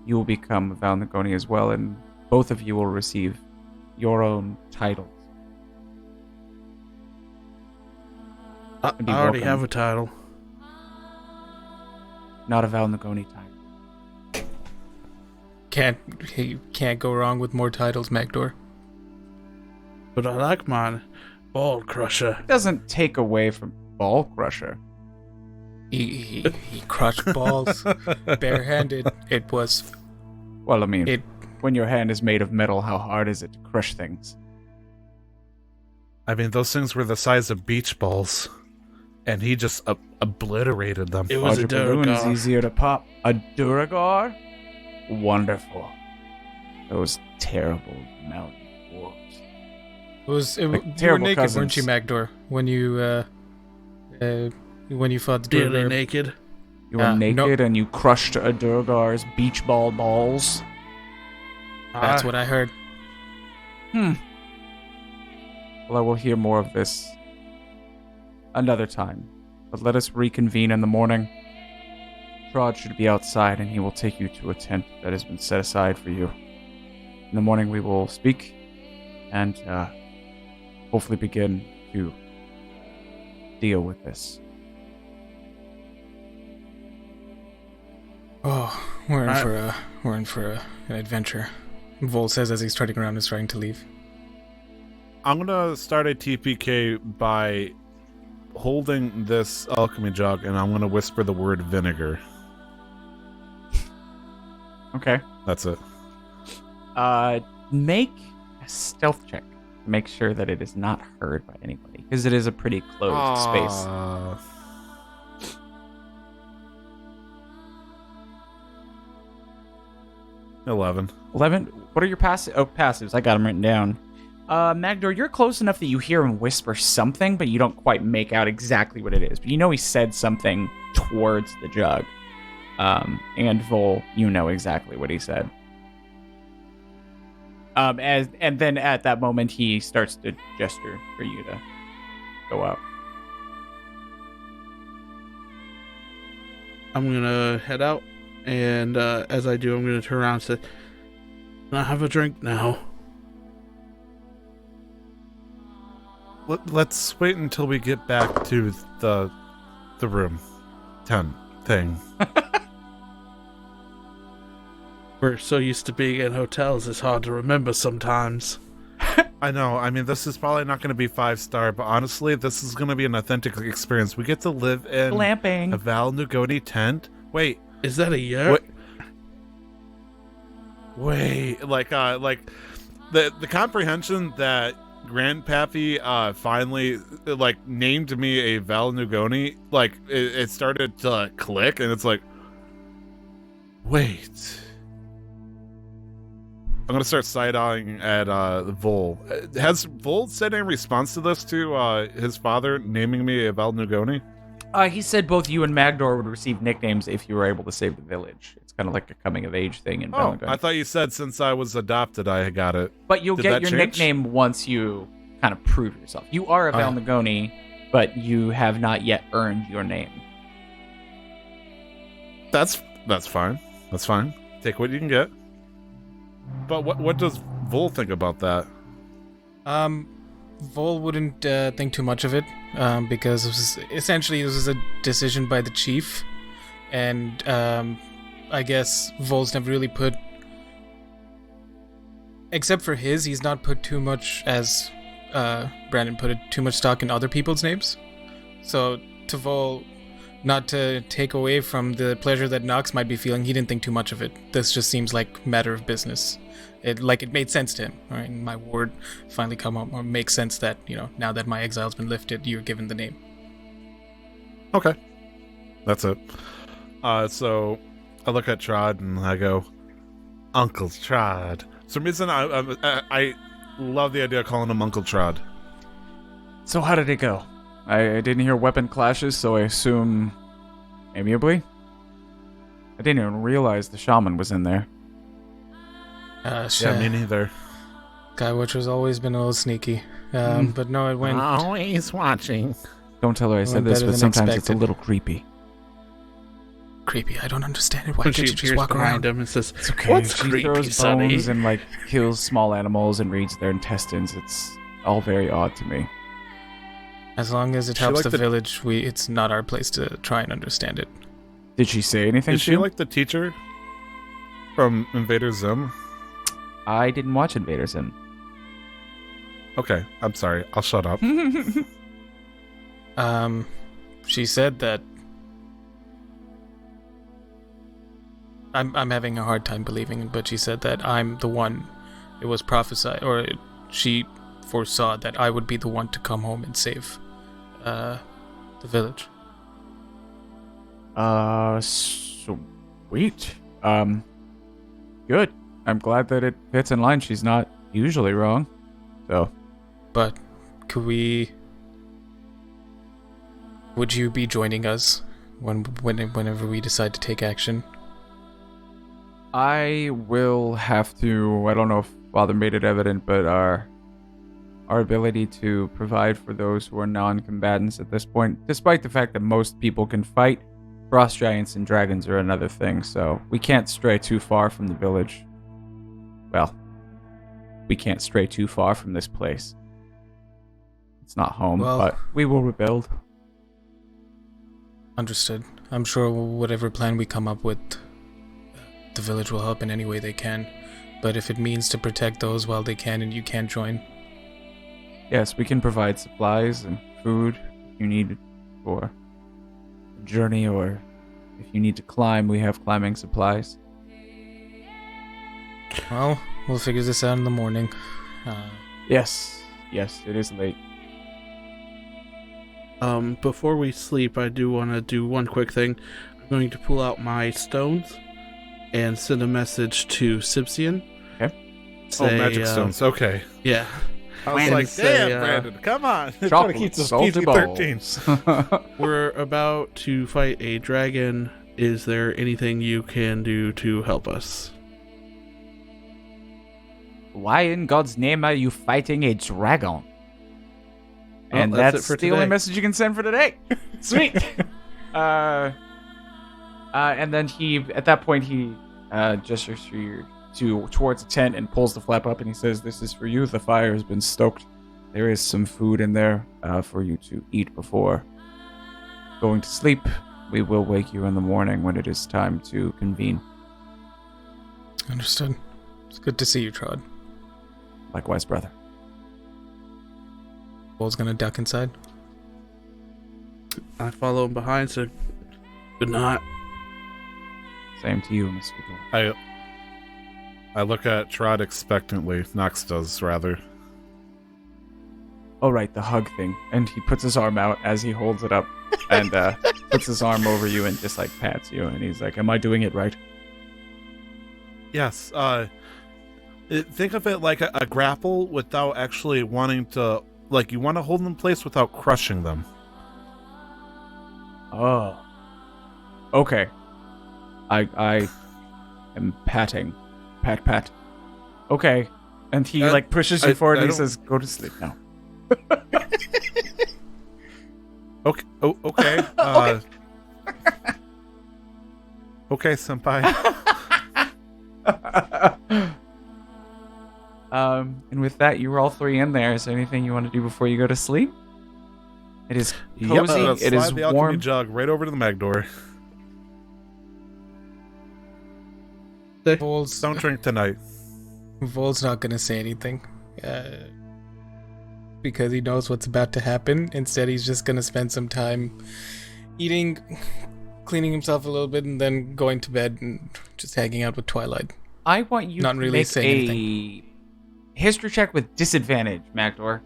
you will become of Al-Nugoni as well, and both of you will receive your own titles. I Be already welcome. have a title. Not a Al-Nugoni title. Can't go wrong with more titles, Magdohr. But I like mine. Ball Crusher. Doesn't take away from Ball Crusher. He crushed balls barehanded. It was Well, I mean, it. when your hand is made of metal, how hard is it to crush things? I mean, those things were the size of beach balls. and he just obliterated them. It was a Larger balloon is Durgar. easier to pop. A Duragar? Wonderful. Those terrible mountain wolves. You were terrible naked, cousins. weren't you, Magdohr? When you fought the Nearly Durgar? naked. You were naked and you crushed a Duragar's beach ball balls. That's what I heard. Well, I will hear more of this another time. But let us reconvene in the morning. Trod should be outside, and he will take you to a tent that has been set aside for you. In the morning, we will speak and hopefully begin to deal with this. Oh, we're in for an adventure. Vol says as he's turning around and starting to leave. I'm gonna start a TPK by holding this alchemy jug, and I'm gonna whisper the word vinegar. Okay. That's it. Make a stealth check to make sure that it is not heard by anybody, because it is a pretty closed space. 11. 11. What are your passives? I got them written down. Magdohr, you're close enough that you hear him whisper something, but you don't quite make out exactly what it is. But you know he said something towards the jug. And Vol, you know exactly what he said. And then at that moment, he starts to gesture for you to go out. I'm gonna head out, and as I do, I'm gonna turn around and say, "Can I have a drink now?" Let's wait until we get back to the room 10 thing. We're so used to being in hotels, it's hard to remember sometimes. I know. I mean, this is probably not going to be 5-star, but honestly, this is going to be an authentic experience. We get to live in Glamping. a Val Nugoni tent. Wait, Is that a yurt? wait, like the comprehension that Grandpappy finally named me a Val Nugoni, it started to click, and it's like, wait. I'm gonna start side-eyeing at Vol. Has Vol said any response to this to his father naming me a Val Nugoni? He said both you and Magdohr would receive nicknames if you were able to save the village. It's kind of like a coming-of-age thing in Valentine. I thought you said since I was adopted I got it. But you'll Did get that your change? nickname once you kind of prove yourself. You are a Oh, yeah. Valnagoni, but you have not yet earned your name. That's fine. That's fine. Take what you can get. But what does Vol think about that? Vol wouldn't think too much of it, because this was a decision by the chief, and I guess Vol's never really put, except for he's not put too much, as Brandon put it, too much stock in other people's names. So to Vol, not to take away from the pleasure that Nox might be feeling, he didn't think too much of it. This just seems like matter of business. It made sense to him. All right, my ward finally come home, or makes sense that, now that my exile's been lifted, you're given the name. Okay. That's it. So I look at Trod and I go, Uncle Trod. For some reason, I love the idea of calling him Uncle Trod. So how did it go? I didn't hear weapon clashes, so I assume amiably? I didn't even realize the shaman was in there. Yeah, me neither. Skywatcher's always been a little sneaky. But no, it went... Always watching. Don't tell her I said this, better but than sometimes it's a expected. little creepy. creepy. I don't understand it. Why When can't she you just appears walk behind around? him and says, It's okay. "What's She creepy, throws Sonny?" bones and kills small animals and reads their intestines. It's all very odd to me. As long as it She helps like the the- village, it's not our place to try and understand it. Did she say anything Is to she you? like the teacher from Invader Zim? I didn't watch Invader Zim. Okay, I'm sorry. I'll shut up. She said that. I'm having a hard time believing it, but she said that I'm the one. It was prophesied, she foresaw that I would be the one to come home and save the village. Sweet. Good. I'm glad that it fits in line. She's not usually wrong. So. But could we... Would you be joining us whenever we decide to take action? I will have to. I don't know if Father made it evident, but our ability to provide for those who are non-combatants at this point, despite the fact that most people can fight, frost giants and dragons are another thing, so we can't stray too far from the village. Well, we can't stray too far from this place. It's not home, but we will rebuild. Understood. I'm sure whatever plan we come up with, the village will help in any way they can. But if it means to protect those while they can and you can't join... Yes, we can provide supplies and food if you need it for a journey, or if you need to climb, we have climbing supplies. Well, we'll figure this out in the morning. Yes, it is late. Before we sleep, I do want to do one quick thing. I'm going to pull out my stones and send a message to Sibsian. Okay. Magic stones. Okay. Yeah. I was like, damn, Brandon, come on. Trying to keep this PG-13. We're about to fight a dragon. Is there anything you can do to help us? Why in God's name are you fighting a dragon? And that's that's it for the only today. message you can send for today. Sweet. And then at that point, he gestures towards a tent and pulls the flap up, and he says, "This is for you. The fire has been stoked. There is some food in there for you to eat before going to sleep. We will wake you in the morning when it is time to convene." Understood. It's good to see you, Trod. Likewise, brother. Bull's gonna duck inside. I follow him behind, so good night. Same to you, Mr. Dwarf. I look at Trod expectantly. Nox does, rather. Oh, right, the hug thing. And he puts his arm out as he holds it up and puts his arm over you and just, like, pats you. And he's like, "Am I doing it right?" Yes. Think of it like a grapple without actually wanting to... Like, you want to hold them in place without crushing them. Oh. Okay. I am patting. Pat. Okay. And he, pushes you forward and he says, "Go to sleep now." Okay. Okay. Okay, senpai. And with that, you were all three in there. Is there anything you want to do before you go to sleep? It is cozy. It is the alchemy warm. jug right over to the Magdohr. Vol's Don't drink tonight. not gonna say anything. Because he knows what's about to happen. Instead, he's just gonna spend some time eating, cleaning himself a little bit, and then going to bed and just hanging out with Twilight. I want you Not to really make saying a history check with disadvantage, Magdohr.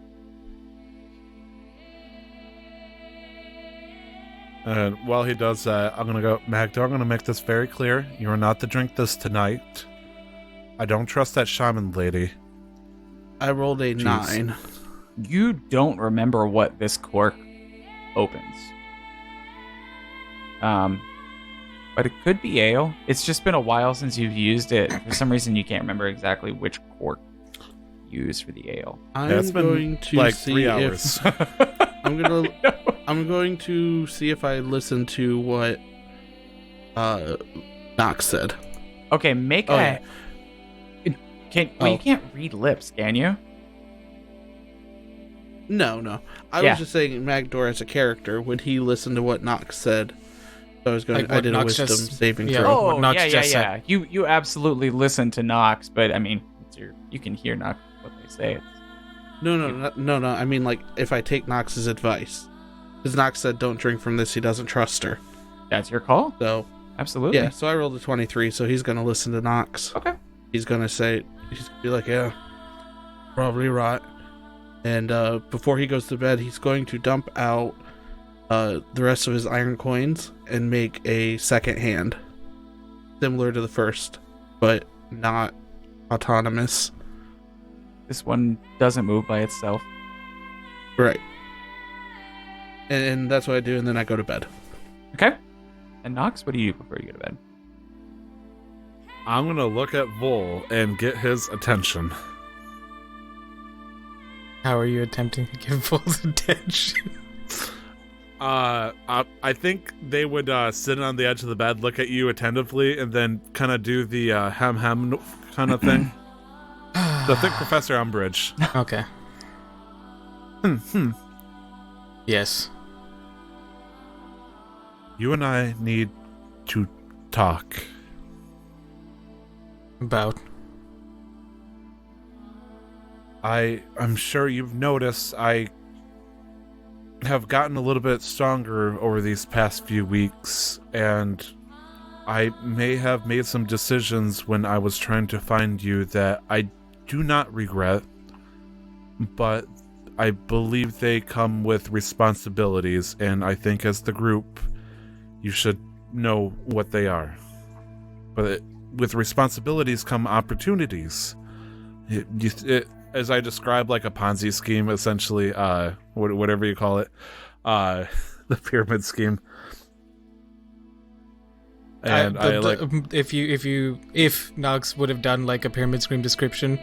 And while he does that, I'm going to go, Magdohr, I'm going to make this very clear. You are not to drink this tonight. I don't trust that shaman lady. I rolled a Jeez. 9. You don't remember what this cork opens. But it could be ale. It's just been a while since you've used it. For some reason, you can't remember exactly which cork you used for the ale. It's been going to like see 3 hours. I'm going to see if I listen to what Nox said. Okay, make Oh, a... Oh. You can't read lips, can you? No. I Yeah. was just saying Magdohr as a character, would he listen to what Nox said? So I was going. Like I what did a Nox wisdom just- saving yeah. throw. what Nox yeah. just said. You absolutely listen to Nox, but I mean, you can hear Nox what they say. No. I mean, like, if I take Nox's advice, because Nox said don't drink from this, he doesn't trust her. That's your call. So Absolutely. yeah, so I rolled a 23, so he's gonna listen to Nox. Okay. He's gonna say, he's gonna be like, yeah, probably right. And before he goes to bed, he's going to dump out the rest of his iron coins and make a second hand, similar to the first, but not autonomous. This one doesn't move by itself. Right. And that's what I do, and then I go to bed. Okay. And Nox, what do you prefer to go to bed? I'm gonna look at Vol and get his attention. How are you attempting to give Vol's attention? I think they would sit on the edge of the bed, look at you attentively, and then kind of do the hem kind of thing. So think Professor Umbridge. Okay. Yes. You and I need to talk. About? I'm sure you've noticed I have gotten a little bit stronger over these past few weeks, and I may have made some decisions when I was trying to find you that I do not regret, but I believe they come with responsibilities, and I think as the group, you should know what they are. But with responsibilities come opportunities. As I described, like a Ponzi scheme, essentially, whatever you call it, the pyramid scheme. And if Nox would have done like a pyramid scheme description,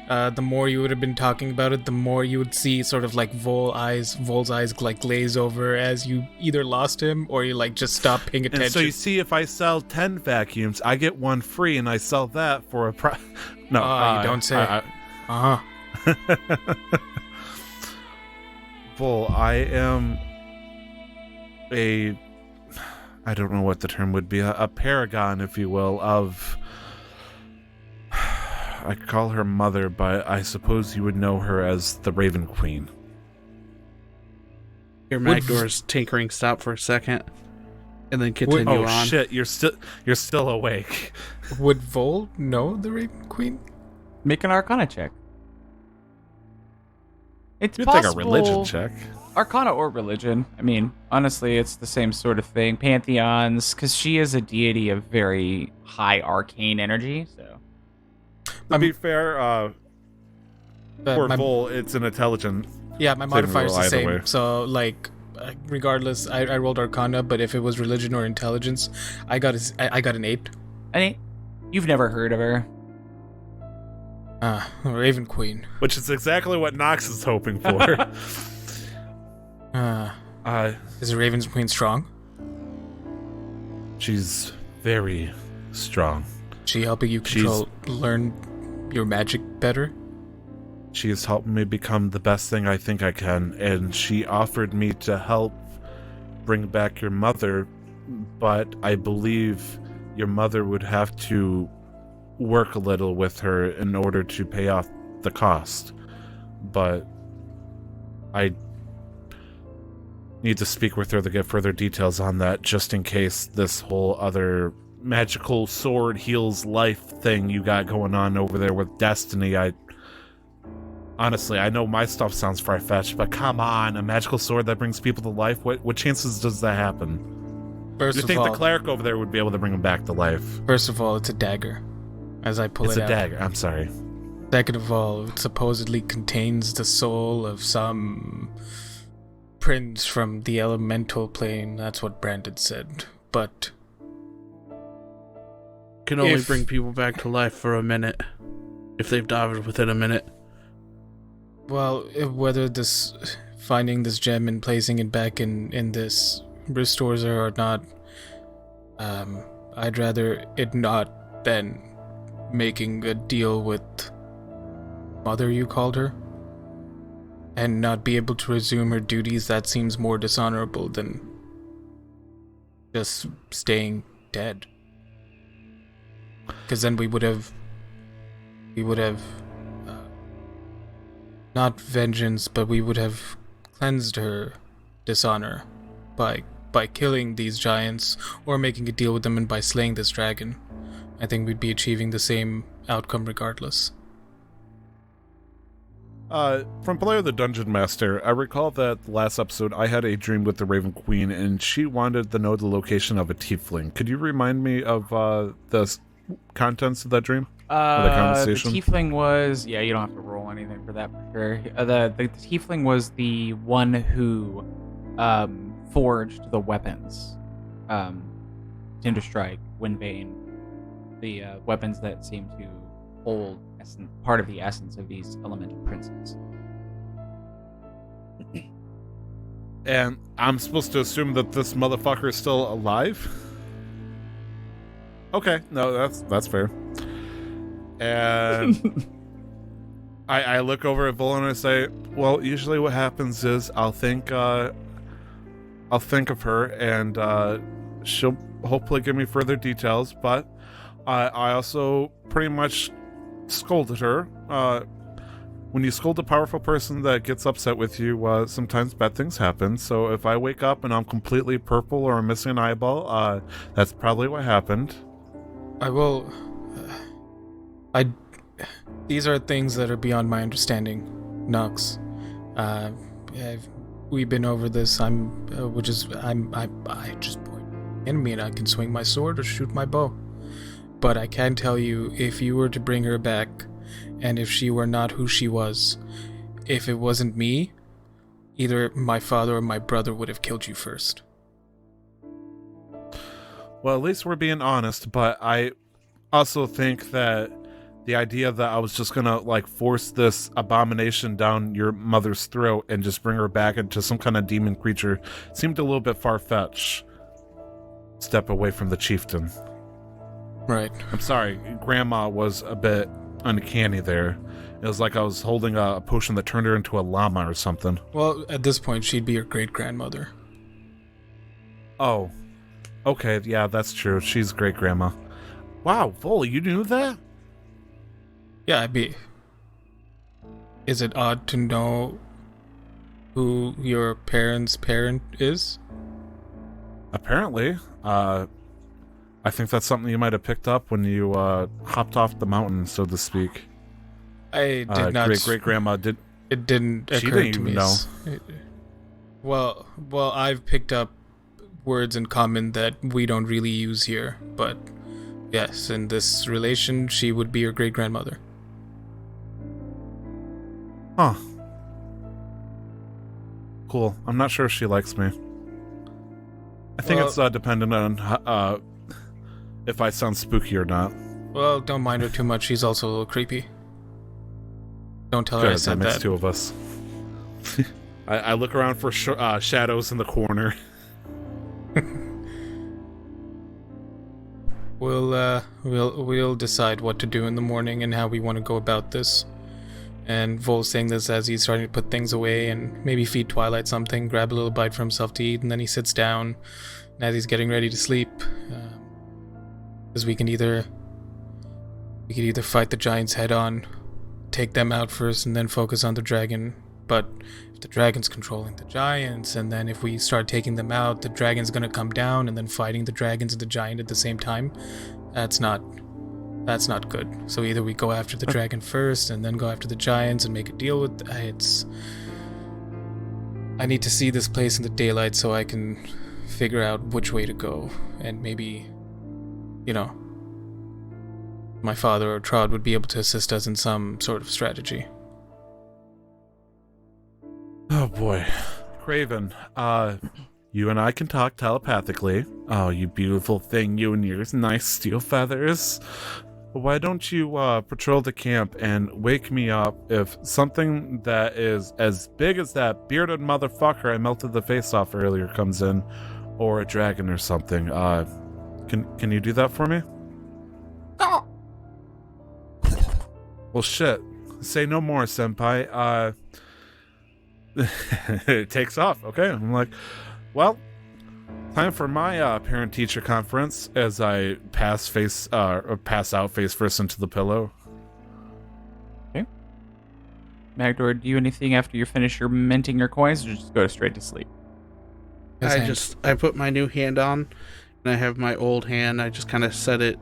the more you would have been talking about it, the more you would see sort of like Vol's eyes like glaze over as you either lost him or you like just stop paying attention. And so you see, if I sell 10 vacuums, I get one free, and I sell that for a price. No, you don't say. Vol, I am I don't know what the term would be, a paragon, if you will, of, I call her mother, but I suppose you would know her as the Raven Queen. Your Magdohr's tinkering stop for a second, and then continue on. Oh shit, you're still awake. Would Vol know the Raven Queen? Make an Arcana check. It's You'd possible. take a religion check. Arcana or religion. I mean, honestly, it's the same sort of thing. Pantheons, because she is a deity of very high arcane energy. So, to be fair, for Vol, it's an intelligent. Yeah, my modifier's the same. Way. So, like, regardless, I rolled Arcana, but if it was religion or intelligence, I got an 8. An 8? You've never heard of her. Raven Queen. Which is exactly what Nox is hoping for. Is the Raven Queen strong? She's very strong. She helping you learn your magic better? She has helped me become the best thing I think I can, and she offered me to help bring back your mother, but I believe your mother would have to work a little with her in order to pay off the cost. But I need to speak with her to get further details on that, just in case this whole other magical sword heals life thing you got going on over there with Destiny. Honestly, I know my stuff sounds far-fetched, but come on, a magical sword that brings people to life? What chances does that happen? First you of think all, the cleric over there would be able to bring him back to life? First of all, it's a dagger. As I pull it out. It's a dagger, I'm sorry. Second of all, it supposedly contains the soul of some prince from the elemental plane. That's what Brandon said. But can only bring people back to life for a minute if they've died within a minute. Well, whether finding this gem and placing it back in this restores her or not, I'd rather it not than making a deal with mother, you called her, and not be able to resume her duties. That seems more dishonorable than just staying dead. Because then we would have not vengeance, but we would have cleansed her dishonor by killing these giants or making a deal with them, and by slaying this dragon. I think we'd be achieving the same outcome regardless. From Blair the Dungeon Master, I recall that the last episode I had a dream with the Raven Queen, and she wanted to know the location of a tiefling. Could you remind me of the contents of that dream? Or the The conversation? tiefling was you don't have to roll anything for that for sure. The tiefling was the one who forged the weapons, Tinderstrike, Windbane, the weapons that seem to hold part of the essence of these elemental princes. And I'm supposed to assume that this motherfucker is still alive? Okay, no, that's fair. And I look over at Vol and I say, well, usually what happens is I'll think of her and she'll hopefully give me further details, but I also pretty much scolded her. When you scold a powerful person that gets upset with you, sometimes bad things happen. So if I wake up and I'm completely purple or I'm missing an eyeball, that's probably what happened. I will. These are things that are beyond my understanding, Nox. We've been over this. I just point enemy and I can swing my sword or shoot my bow. But I can tell you, if you were to bring her back, and if she were not who she was, if it wasn't me, either my father or my brother would have killed you first. Well, at least we're being honest, but I also think that the idea that I was just gonna, force this abomination down your mother's throat and just bring her back into some kind of demon creature seemed a little bit far-fetched. Step away from the chieftain. Right. I'm sorry, Grandma was a bit uncanny there. It was like I was holding a potion that turned her into a llama or something. Well, at this point, she'd be your great-grandmother. Oh. Okay, yeah, that's true. She's great-grandma. Wow, Vol, you knew that? Yeah, is it odd to know who your parents' parent is? Apparently. I think that's something you might have picked up when you hopped off the mountain, so to speak. I did not. Great-grandma did. It didn't She occur didn't to even me. know. Well, I've picked up words in common that we don't really use here, but yes, in this relation, she would be your great-grandmother. Huh. Cool. I'm not sure if she likes me. I think it's dependent on if I sound spooky or not. Well, don't mind her too much. She's also a little creepy. Don't tell her I said that makes that. two of us. I look around for shadows in the corner. We'll decide what to do in the morning and how we want to go about this. And Vol's saying this as he's starting to put things away and maybe feed Twilight something, grab a little bite for himself to eat, and then he sits down. And as he's getting ready to sleep, because we could either fight the giants head on, take them out first, and then focus on the dragon. But if the dragon's controlling the giants, and then if we start taking them out, the dragon's gonna come down, and then fighting the dragons and the giant at the same time, that's not good. So either we go after the dragon first, and then go after the giants and make a deal with it's. I need to see this place in the daylight so I can figure out which way to go, and maybe, my father or Trod would be able to assist us in some sort of strategy. Oh boy. Craven, you and I can talk telepathically. Oh, you beautiful thing, you and your nice steel feathers. Why don't you patrol the camp and wake me up if something that is as big as that bearded motherfucker I melted the face off earlier comes in, or a dragon or something. Can you do that for me? Oh. Well, shit. Say no more, senpai. It takes off. Okay, I'm like, well, time for my parent-teacher conference as I pass out face first into the pillow. Okay. Magdohr, do you anything after you finish your minting your coins, or just go straight to sleep? I put my new hand on, and I have my old hand. I just kind of set it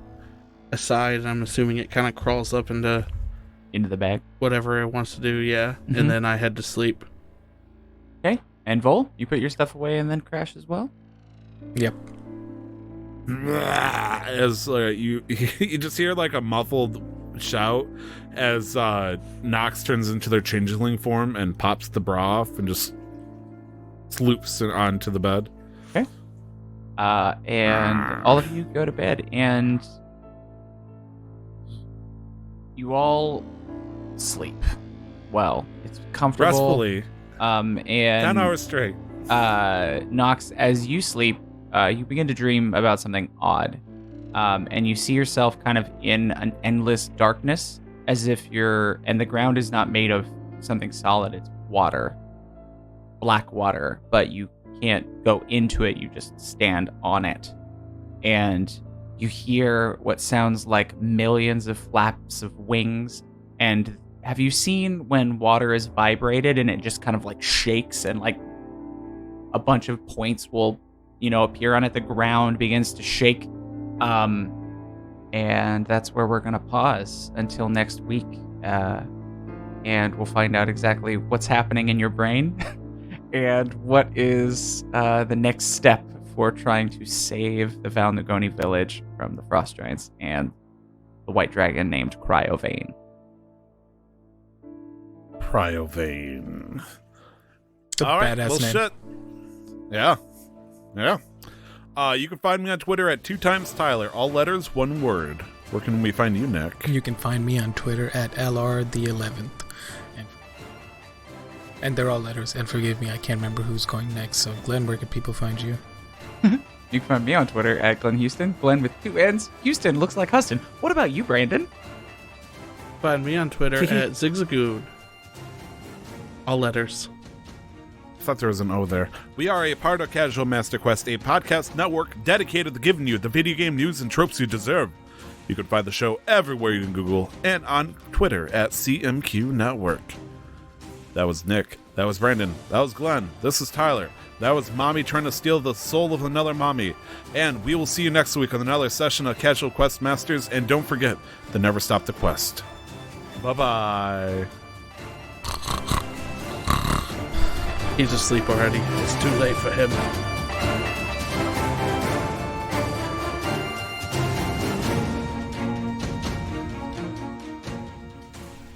aside, and I'm assuming it kind of crawls up into into the bag. Whatever it wants to do, yeah. Mhm. And then I head to sleep. Okay. And Vol, you put your stuff away and then crash as well? Yep. As you just hear like a muffled shout as Nox turns into their changeling form and pops the bra off and just sloops onto the bed. Okay. And all of you go to bed, and you all sleep. Well, it's comfortable. Restfully. And 10 hours straight. Nox, as you sleep, you begin to dream about something odd. And you see yourself kind of in an endless darkness, as if and the ground is not made of something solid, it's water. Black water, but you can't go into it, you just stand on it. And you hear what sounds like millions of flaps of wings. And have you seen when water is vibrated and it just kind of like shakes and like a bunch of points will, appear on it? The ground begins to shake. And that's where we're going to pause until next week. And we'll find out exactly what's happening in your brain and what is the next step for trying to save the Val Nugoni village from the Frost Giants and the white dragon named Cryovane. Cryovane. The All right, badass well, name. shit. Yeah. You can find me on Twitter at 2times_Tyler. All letters, one word. Where can we find you, Nick? You can find me on Twitter at LR the11th. And they're all letters. And forgive me, I can't remember who's going next. So, Glenn, where can people find you? You can find me on Twitter at Glenn Houston. Glenn with 2 N's. Houston looks like Huston. What about you, Brandon? Find me on Twitter at Zigzagoon. All letters. I thought there was an O there. We are a part of Casual Master Quest, a podcast network dedicated to giving you the video game news and tropes you deserve. You can find the show everywhere you can Google and on Twitter at CMQ Network. That was Nick. That was Brandon. That was Glenn. This is Tyler. That was Mommy trying to steal the soul of another mommy. And we will see you next week on another session of Casual Quest Masters. And don't forget to never stop the quest. Bye-bye. He's asleep already. It's too late for him.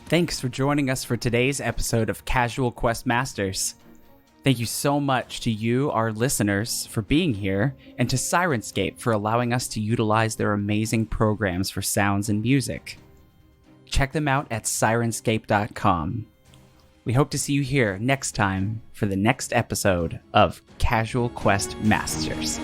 Thanks for joining us for today's episode of Casual Quest Masters. Thank you so much to you, our listeners, for being here, and to Sirenscape for allowing us to utilize their amazing programs for sounds and music. Check them out at Sirenscape.com. We hope to see you here next time for the next episode of Casual Quest Masters.